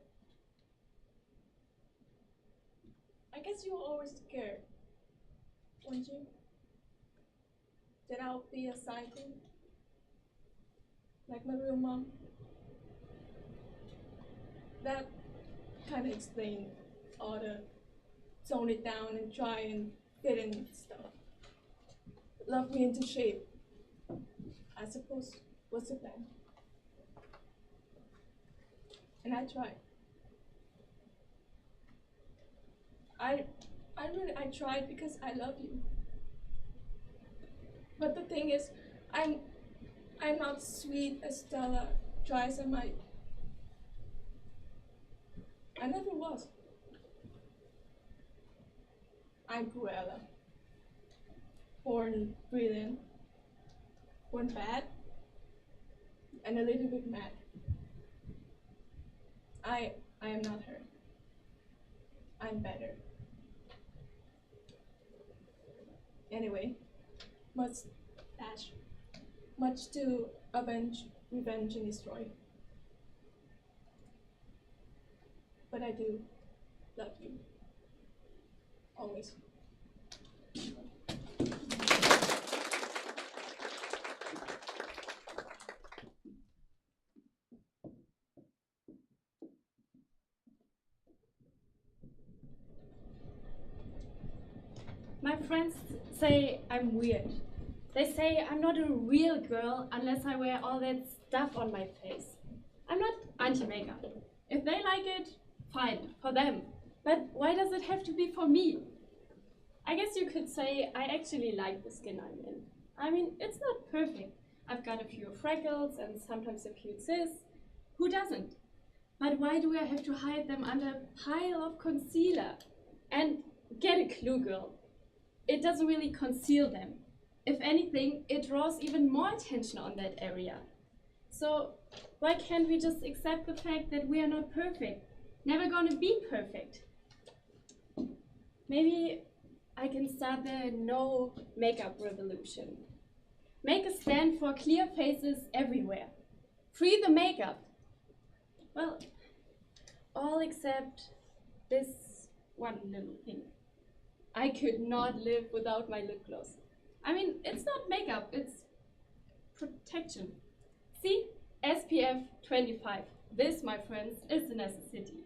I guess you were always scared, weren't you? That I'll be a psycho, like my real mom. That kind of explains all the tone it down and try and fit in stuff. Love me into shape. I suppose was the plan. And I tried. I tried because I love you. But the thing is, I'm not sweet as Stella tries and I never was. I'm Cruella. Born brilliant, born bad, and a little bit mad. I am not her. I'm better. Anyway, much to avenge, revenge, and destroy. But I do love you. Always. My friends say I'm weird. They say I'm not a real girl unless I wear all that stuff on my face. I'm not anti-makeup. If they like it, fine, for them. But why does it have to be for me? I guess you could say I actually like the skin I'm in. I mean, it's not perfect. I've got a few freckles and sometimes a few cysts. Who doesn't? But why do I have to hide them under a pile of concealer? And get a clue, girl. It doesn't really conceal them. If anything, it draws even more attention on that area. So why can't we just accept the fact that we are not perfect? Never gonna be perfect. Maybe I can start the no makeup revolution. Make a stand for clear faces everywhere. Free the makeup. Well, all except this one little thing. I could not live without my lip gloss. I mean, it's not makeup, it's protection. See? SPF 25. This, my friends, is a necessity.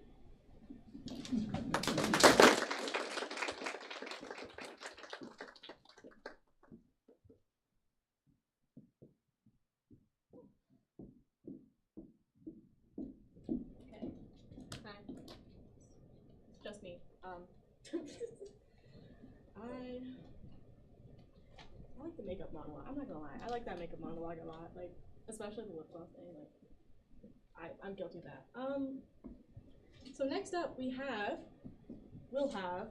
Okay. Hi. It's just me. I like the makeup monologue. I'm not gonna lie. I like that makeup monologue a lot. Like, especially the lip gloss thing. Like, I'm guilty of that. So next up we'll have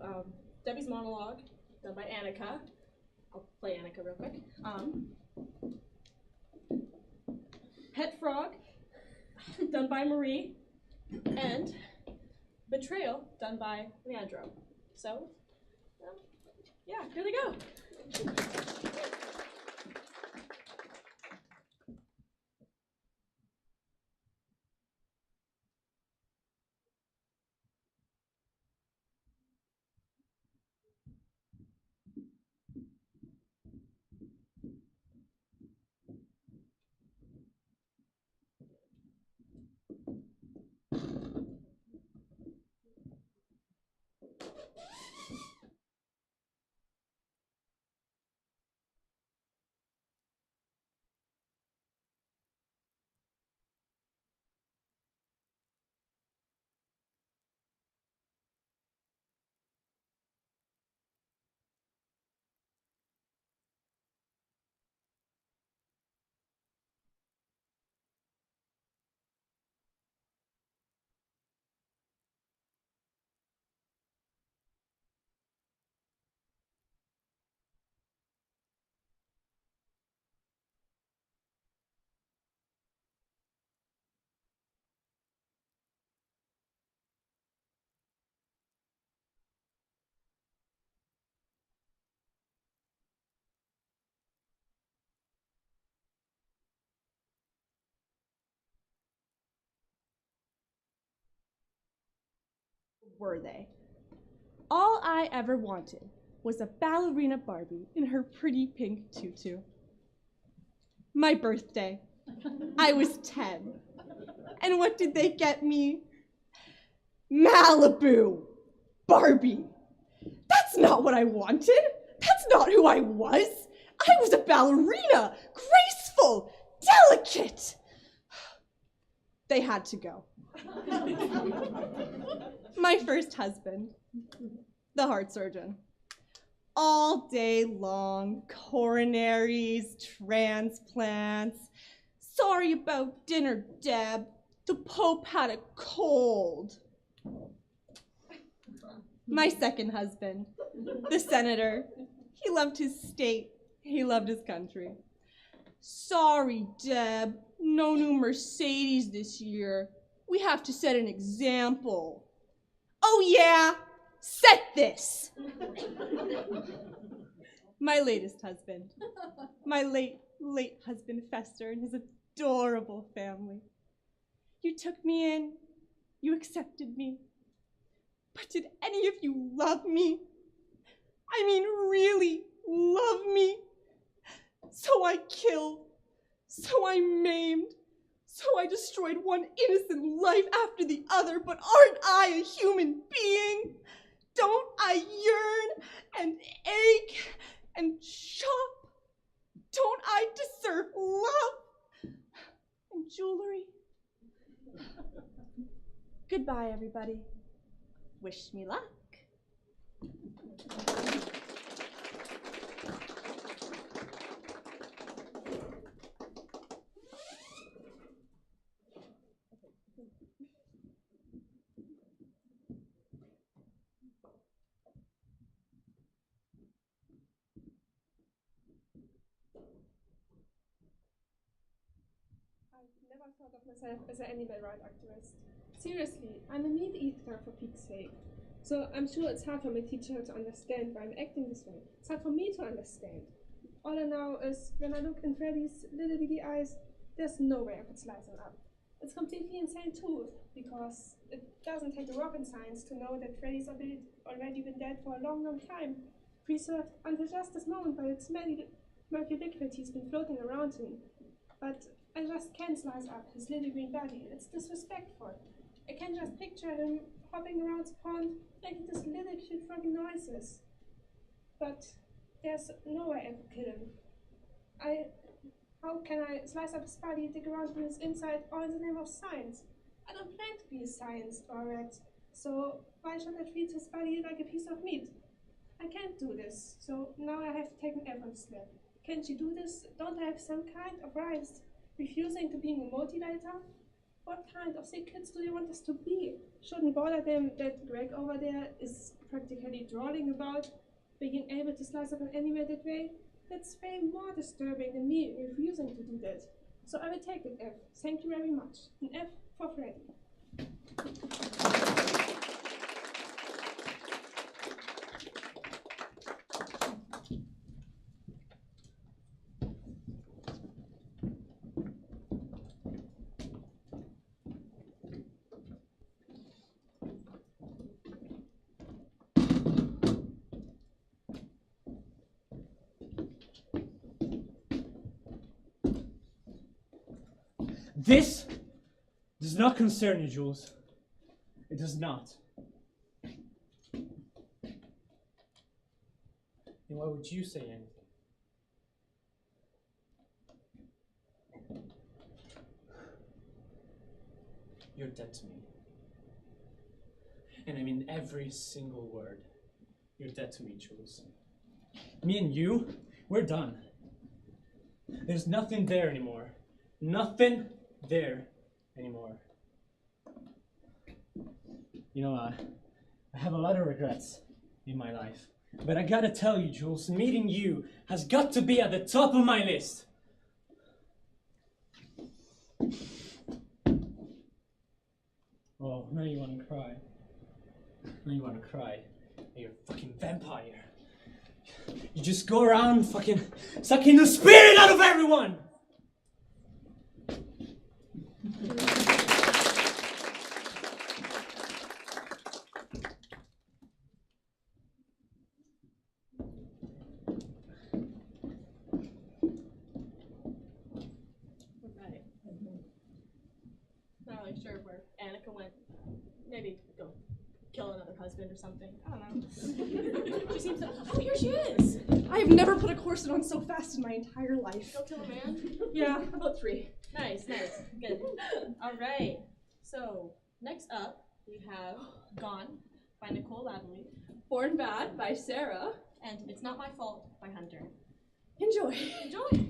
Debbie's monologue done by Annika. I'll play Annika real quick. Pet Frog done by Marie, and Betrayal done by Leandro. So, yeah, here they go. Were they? All I ever wanted was a ballerina Barbie in her pretty pink tutu. My birthday. I was 10. And what did they get me? Malibu Barbie. That's not what I wanted. That's not who I was. I was a ballerina, graceful, delicate. They had to go. My first husband, the heart surgeon. All day long, coronaries, transplants. Sorry about dinner, Deb. The Pope had a cold. My second husband, the senator. He loved his state. He loved his country. Sorry, Deb. No new Mercedes this year. We have to set an example. Oh yeah, set this. My latest husband. My late husband Fester and his adorable family. You took me in. You accepted me. But did any of you love me? I mean, really love me? So I killed. So I maimed. So I destroyed one innocent life after the other, but aren't I a human being? Don't I yearn and ache and shop? Don't I deserve love and jewelry? Goodbye, everybody. Wish me luck. I've never thought of myself as an animal rights activist. Seriously, I'm a meat eater for peak's sake. So I'm sure it's hard for my teacher to understand why I'm acting this way. It's hard for me to understand. All I know is when I look in Freddy's little bitty eyes, there's no way I could slice him up. It's completely insane too, because it doesn't take a rocket science to know that Freddy's already been dead for a long, long time, preserved until just this moment by its murky liquid he's been floating around in. But I just can't slice up his little green body. It's disrespectful. I can just picture him hopping around the pond, making these little cute froggy noises. But there's no way I could kill him. How can I slice up his body, dig around in his inside, all in the name of science? I don't plan to be a science or rat, so why should I treat his body like a piece of meat? I can't do this, so now I have to take an F slip. Can't you do this? Don't I have some kind of rights? Refusing to being a motivator? What kind of sick kids do they want us to be? Shouldn't bother them that Greg over there is practically drawling about being able to slice up an animal that way? That's way more disturbing than me refusing to do that. So I will take an F. Thank you very much. An F for Freddy. This does not concern you, Jules. It does not. And why would you say anything? You're dead to me. And I mean every single word. You're dead to me, Jules. Me and you, we're done. There's nothing there anymore. Nothing there anymore. You know, I have a lot of regrets in my life. But I gotta tell you, Jules, meeting you has got to be at the top of my list. Oh, now you wanna cry. Now you wanna cry. You're a fucking vampire. You just go around fucking sucking the spirit out of everyone! Right. Not really sure where Annika went. Maybe go kill another husband or something. I don't know. She seems to. Oh, here she is! I have never put a corset on so fast in my entire life. Go kill a man? Yeah, about 3. Nice. Good. All right. So, next up, we have Gone by Nicole Ladley. Born Bad by Sarah. And It's Not My Fault by Hunter. Enjoy. Enjoy!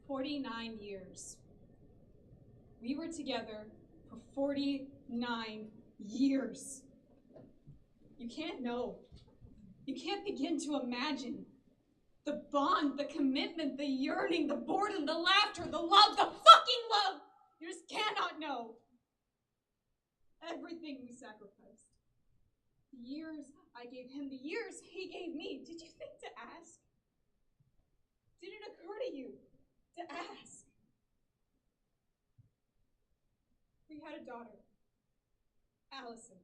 49 years. We were together for 49 years. You can't know. You can't begin to imagine the bond, the commitment, the yearning, the boredom, the laughter, the love, the fucking love. You just cannot know. Everything we sacrificed. The years I gave him, the years he gave me. Did you think to ask? Did it occur to you to ask? We had a daughter, Allison.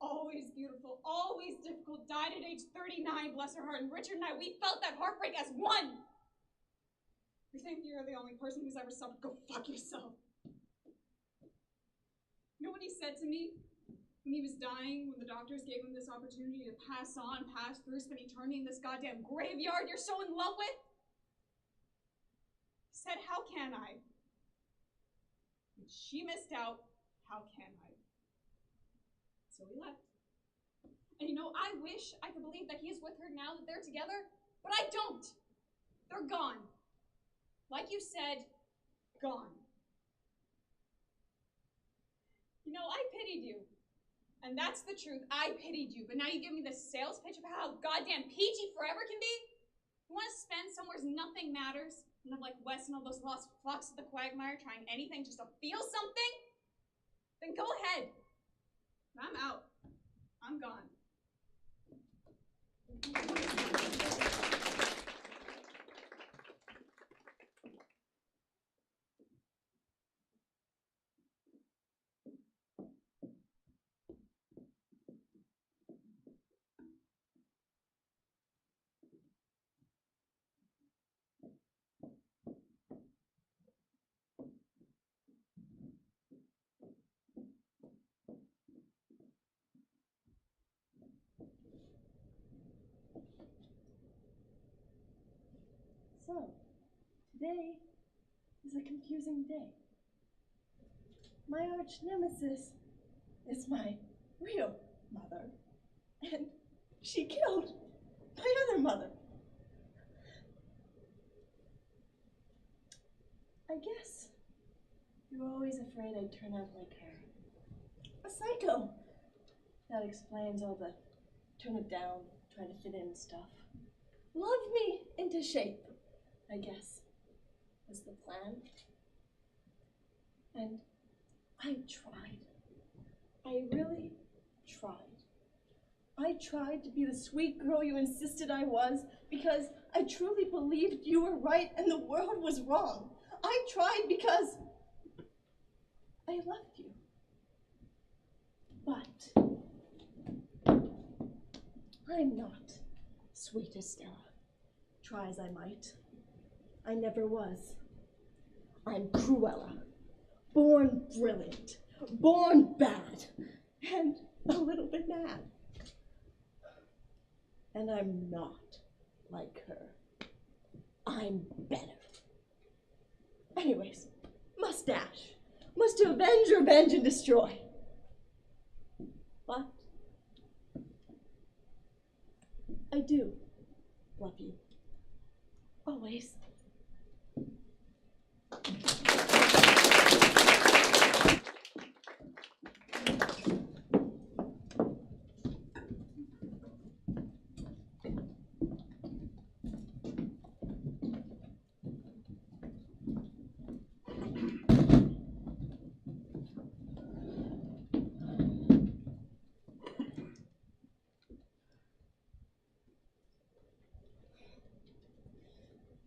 always beautiful, always difficult, died at age 39, bless her heart, and Richard and I, we felt that heartbreak as one. You think you're the only person who's ever suffered? Go fuck yourself. You know what he said to me when he was dying, when the doctors gave him this opportunity to pass on, pass through, spend eternity in this goddamn graveyard you're so in love with? He said, how can I? When she missed out, how can I? So he left. And you know, I wish I could believe that he's with her now, that they're together, but I don't. They're gone. Like you said, gone. You know, I pitied you. And that's the truth. I pitied you. But now you give me this sales pitch of how goddamn peachy forever can be? You want to spend somewhere nothing matters? And live like Wes and all those lost flocks of the quagmire trying anything just to feel something? Then go ahead. I'm out. I'm gone. So, today is a confusing day. My arch nemesis is my real mother, and she killed my other mother. I guess you were always afraid I'd turn out like her. A psycho. That explains all the turn it down, trying to fit in stuff. Love me into shape, I guess, was the plan. And I tried. I really tried. I tried to be the sweet girl you insisted I was because I truly believed you were right and the world was wrong. I tried because I loved you. But I'm not sweet Estella. Try as I might. I never was. I'm Cruella. Born brilliant. Born bad. And a little bit mad. And I'm not like her. I'm better. Anyways, mustache. Must to avenge, revenge, and destroy. But I do love you. Always.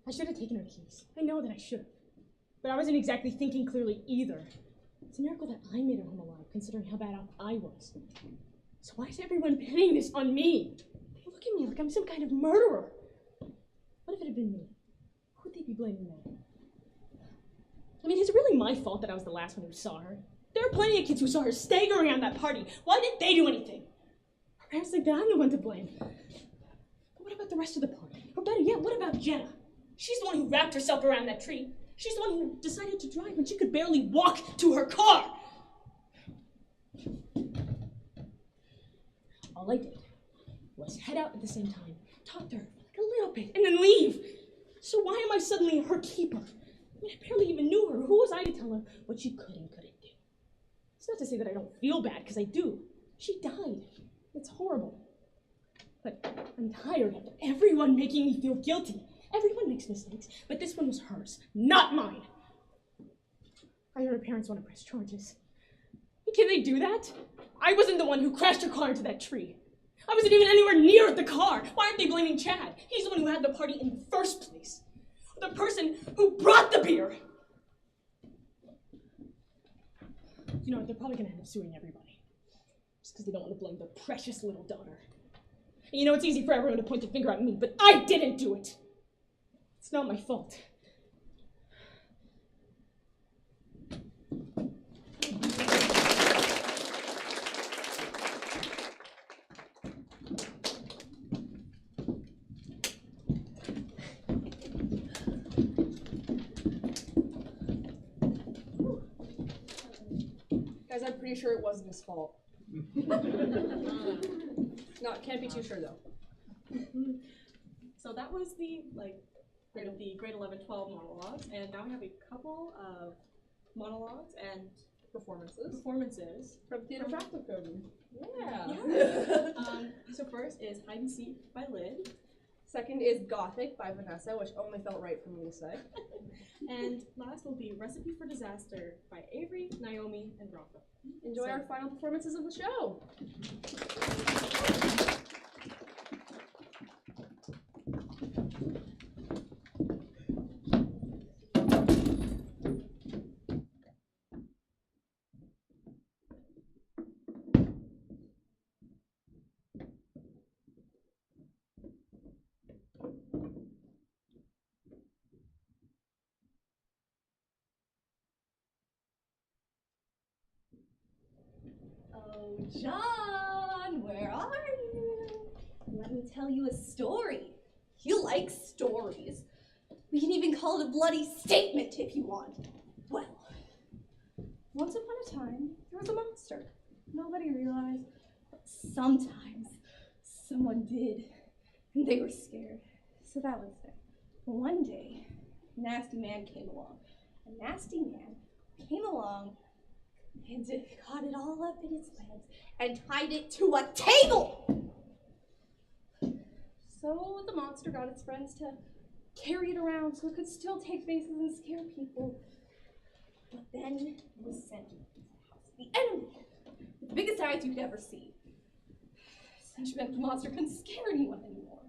I should have taken her keys. I know that I should have. But I wasn't exactly thinking clearly either. It's a miracle that I made it home alive, considering how bad off I was. So why is everyone pinning this on me? They look at me like I'm some kind of murderer. What if it had been me? Who would they be blaming now? I mean, is it really my fault that I was the last one who saw her? There are plenty of kids who saw her staggering around that party. Why didn't they do anything? Her parents think that I'm the one to blame. But what about the rest of the party? Or better yet, what about Jenna? She's the one who wrapped herself around that tree. She's the one who decided to drive when she could barely walk to her car. All I did was head out at the same time, talk to her like a little bit, and then leave. So why am I suddenly her keeper? I mean, I barely even knew her. Who was I to tell her what she could and couldn't do? It's not to say that I don't feel bad, because I do. She died. It's horrible. But I'm tired of everyone making me feel guilty. Everyone makes mistakes, but this one was hers, not mine. I heard her parents want to press charges. Can they do that? I wasn't the one who crashed her car into that tree. I wasn't even anywhere near the car. Why aren't they blaming Chad? He's the one who had the party in the first place. The person who brought the beer. You know what, they're probably gonna end up suing everybody. Just because they don't want to blame their precious little daughter. And you know, it's easy for everyone to point the finger at me, but I didn't do it. It's not my fault. Guys, I'm pretty sure it wasn't his fault. No, can't be too sure though. So that was the grade 11, 12 monologues, and now we have a couple of monologues and performances from Theater Practical Code. Yeah. So first is Hide and Seek by Lid. Second is Gothic by Vanessa, which only felt right for me to say. And last will be Recipe for Disaster by Avery, Naomi, and Rafa. Enjoy our final performances of the show. Oh, John, where are you? Let me tell you a story. You like stories. We can even call it a bloody statement if you want. Well, once upon a time, there was a monster. Nobody realized, but sometimes someone did, and they were scared. So that was it. One day, a nasty man came along. A nasty man came along and caught it all up in its legs and tied it to a table. So the monster got its friends to carry it around so it could still take faces and scare people. But then it was sent to the house of the enemy, with the biggest eyes you could ever see. Such meant the monster couldn't scare anyone anymore.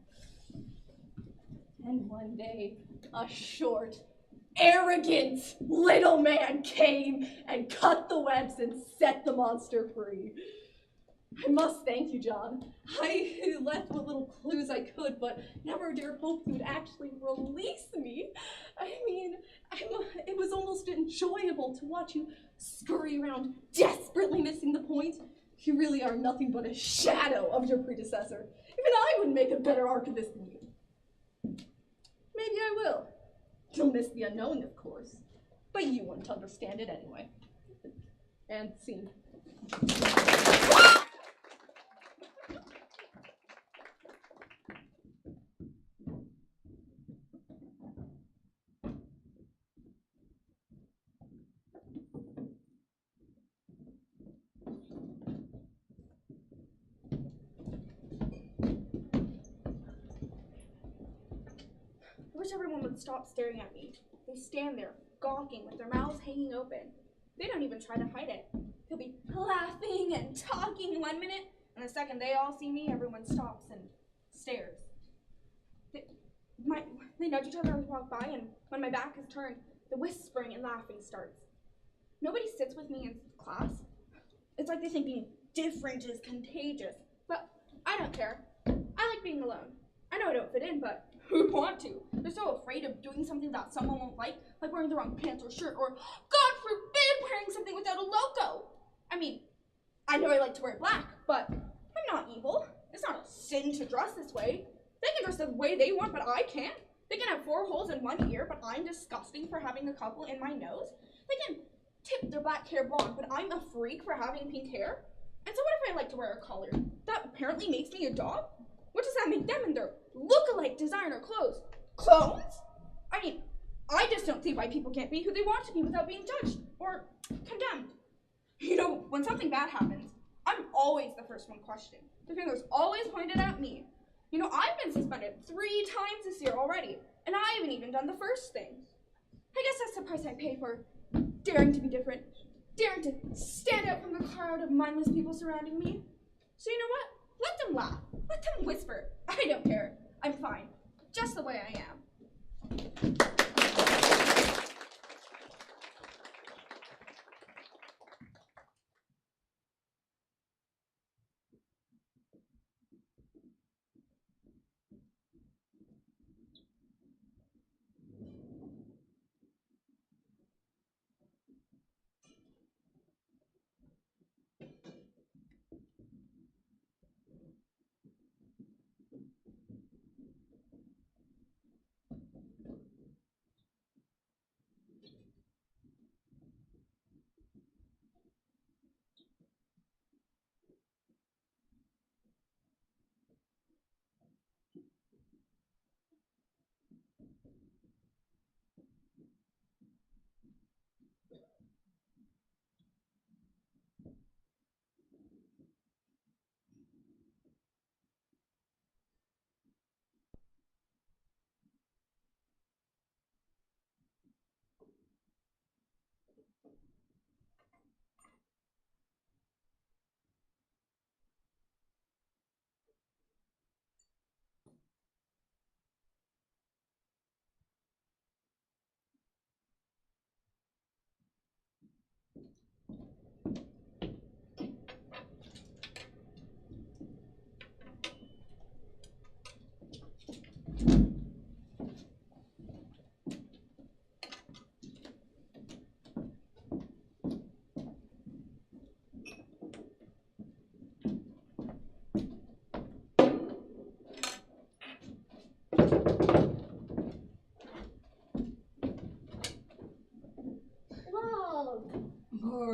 And one day, a short, arrogant little man came and cut the webs and set the monster free. I must thank you, John. I left what little clues I could, but never dared hope you would actually release me. I mean, it was almost enjoyable to watch you scurry around, desperately missing the point. You really are nothing but a shadow of your predecessor. Even I would make a better archivist than you. Maybe I will. You'll miss the unknown, of course, but you wouldn't understand it anyway. And scene. I wish everyone would stop staring at me. They stand there, gawking with their mouths hanging open. They don't even try to hide it. They'll be laughing and talking 1 minute, and the second they all see me, everyone stops and stares. They nudge each other as we walk by, and when my back is turned, the whispering and laughing starts. Nobody sits with me in class. It's like they think being different is contagious, but I don't care. I like being alone. I know I don't fit in, but who'd want to? They're so afraid of doing something that someone won't like wearing the wrong pants or shirt, or, God forbid, wearing something without a logo. I mean, I know I like to wear black, but I'm not evil. It's not a sin to dress this way. They can dress the way they want, but I can't. They can have 4 holes in one ear, but I'm disgusting for having a couple in my nose. They can tip their black hair blonde, but I'm a freak for having pink hair. And so what if I like to wear a collar? That apparently makes me a dog? What does that make them in their look-alike designer clothes? Clones? I mean, I just don't see why people can't be who they want to be without being judged or condemned. You know, when something bad happens, I'm always the first one questioned. The finger's always pointed at me. You know, I've been suspended 3 times this year already, and I haven't even done the first thing. I guess that's the price I pay for daring to be different, daring to stand out from the crowd of mindless people surrounding me. So you know what? Let them laugh. Let them whisper. I don't care. I'm fine. Just the way I am.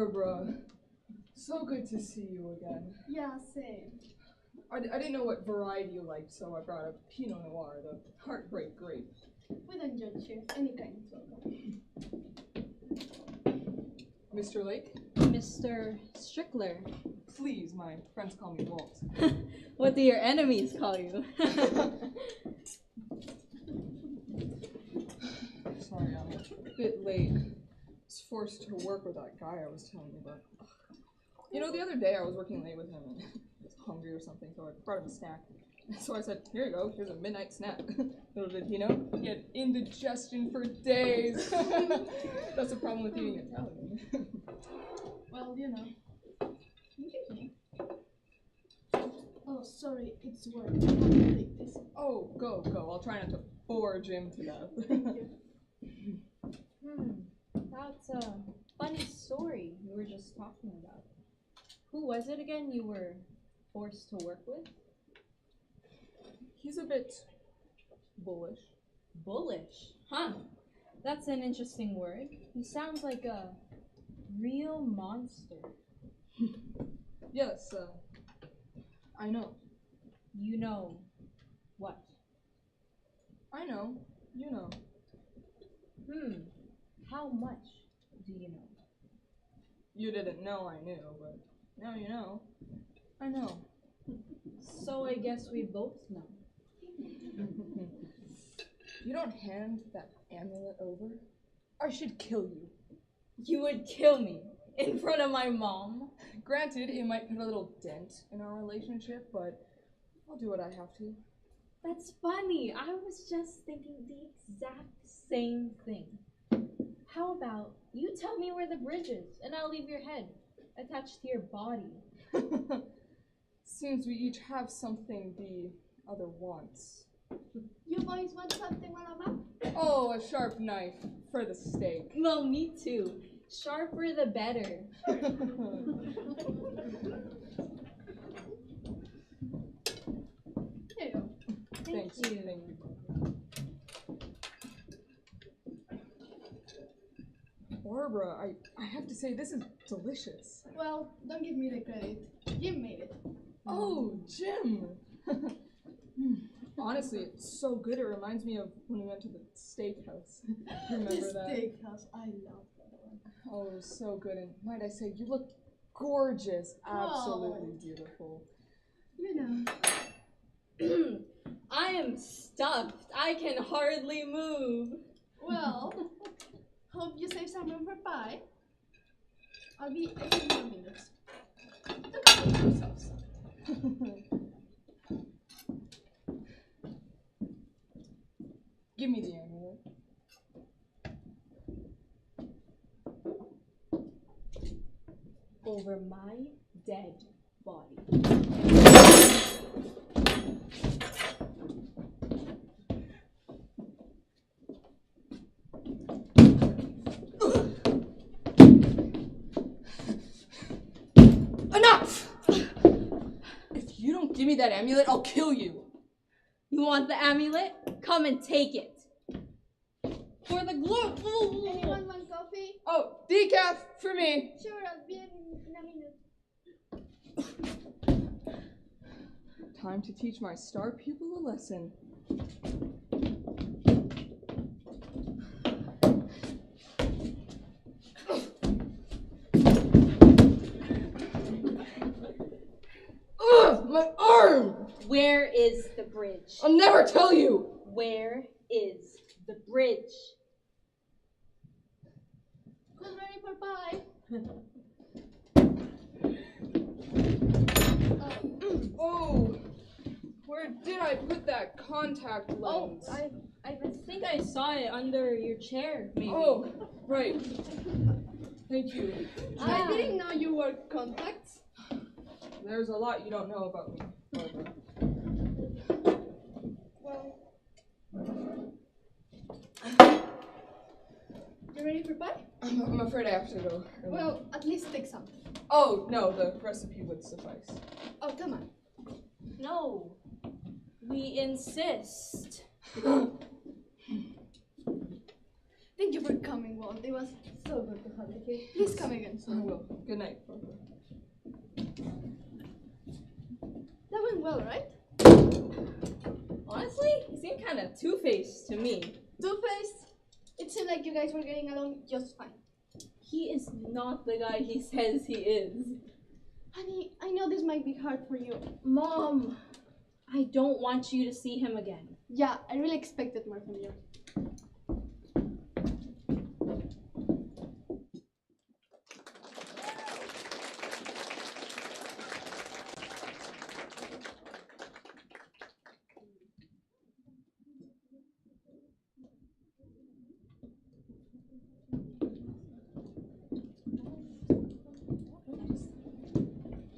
Barbara, so good to see you again. Yeah, same. I didn't know what variety you liked, so I brought a Pinot Noir, the heartbreak grape. We don't judge here. Any kind is welcome. Mr. Lake? Mr. Strickler. Please, my friends call me Walt. What do your enemies call you? Sorry, I'm a bit late. I was forced to work with that guy I was telling you about. You know, the other day I was working late with him and I was hungry or something, so I brought him a snack. So I said, here you go, here's a midnight snack. Little did he know, he had indigestion for days. That's the problem with eating Italian. Well, you know. Excuse me. Oh, sorry, it's work. I have to take this. Oh, go. I'll try not to bore Jim to death. That's a funny story you were just talking about. Who was it again you were forced to work with? He's a bit bullish. Bullish? Huh. That's an interesting word. He sounds like a real monster. Yes, I know. You know what? I know. You know. How much do you know? You didn't know I knew, but now you know. I know. So I guess we both know. You don't hand that amulet over? I should kill you. You would kill me in front of my mom? Granted, it might put a little dent in our relationship, but I'll do what I have to. That's funny. I was just thinking the exact same thing. How about you tell me where the bridge is, and I'll leave your head attached to your body. Seems we each have something the other wants. You boys want something while I'm up? Oh, a sharp knife for the steak. Well, me too. Sharper the better. Here you go. Thank you. Barbara, I have to say, this is delicious. Well, don't give me the credit. Jim made it. Oh, Jim! Honestly, it's so good. It reminds me of when we went to the steakhouse. Remember The that? steakhouse. I love that one. Oh, it was so good. And might I say, you look gorgeous. Absolutely beautiful. You know. I am stuffed. I can hardly move. Well, hope you save some room for pie. I'll be a few more minutes. Look at yourselves. Give me the amulet. Over my dead body. Enough! If you don't give me that amulet, I'll kill you. You want the amulet? Come and take it. For the glue. Anyone want coffee? Oh, decaf for me. Sure, I'll be in a minute. Time to teach my star pupil a lesson. Ugh, my arm! Where is the bridge? I'll never tell you! Where is the bridge? Who's ready for pie? Oh, where did I put that contact lens? Oh, I think I saw it under your chair, maybe. Oh, right. Thank you. I didn't know you wore contacts. There's a lot you don't know about me, Barbara. Well, you ready for pie? I'm afraid I have to go. Well, at least take some. Oh, no, the recipe would suffice. Oh, come on. No, we insist. Thank you for coming. coming, Walt. It was so good to have you. Please come again. I will. Good night. That went well, right? Honestly, he seemed kind of two-faced to me. Two-faced? It seemed like you guys were getting along just fine. He is not the guy he says he is. Honey, I know this might be hard for you. Mom, I don't want you to see him again. Yeah, I really expected more from you.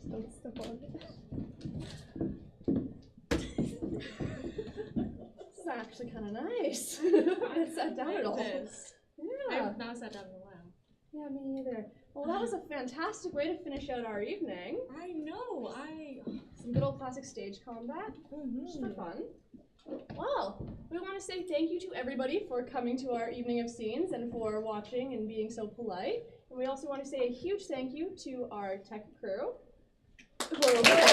Don't step on it. This is actually kind of nice. I haven't sat down at all. Yeah. I've not sat down in a while. Yeah, me neither. Well, that was a fantastic way to finish out our evening. I know. Some good old classic stage combat. Just for fun. Well, we want to say thank you to everybody for coming to our evening of scenes and for watching and being so polite. And we also want to say a huge thank you to our tech crew. Who are over there.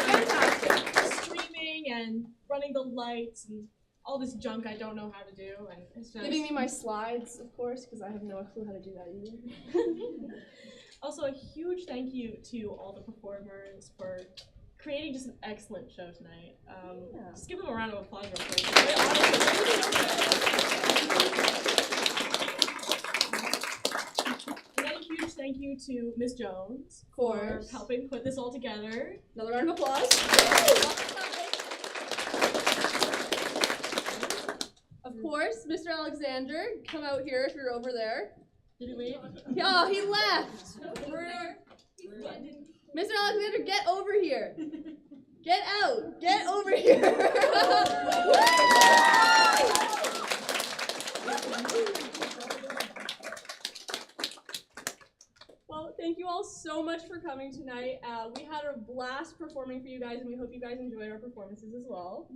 Fantastic. Streaming and running the lights and all this junk I don't know how to do, and it's just Giving me my slides, of course, because I have no clue how to do that either. Also, a huge thank you to all the performers for creating just an excellent show tonight. Just give them a round of applause real quick. And then a huge thank you to Miss Jones for helping put this all together. Another round of applause. Of course, Mr. Alexander, come out here if you're over there. Did he leave? Yeah, he left. Mr. Alexander, get over here. Get out. Get over here. Well, thank you all so much for coming tonight. We had a blast performing for you guys, and we hope you guys enjoyed our performances as well.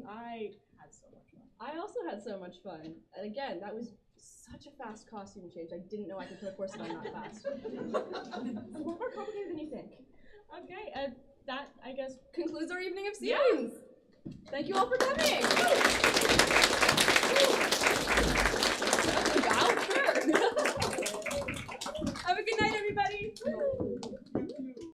I had so much fun. I also had so much fun. And again, that was such a fast costume change. I didn't know I could put a corset on that fast. It's a lot more complicated than you think. Okay, that, I guess, concludes our evening of scenes. Yeah. Thank you all for coming.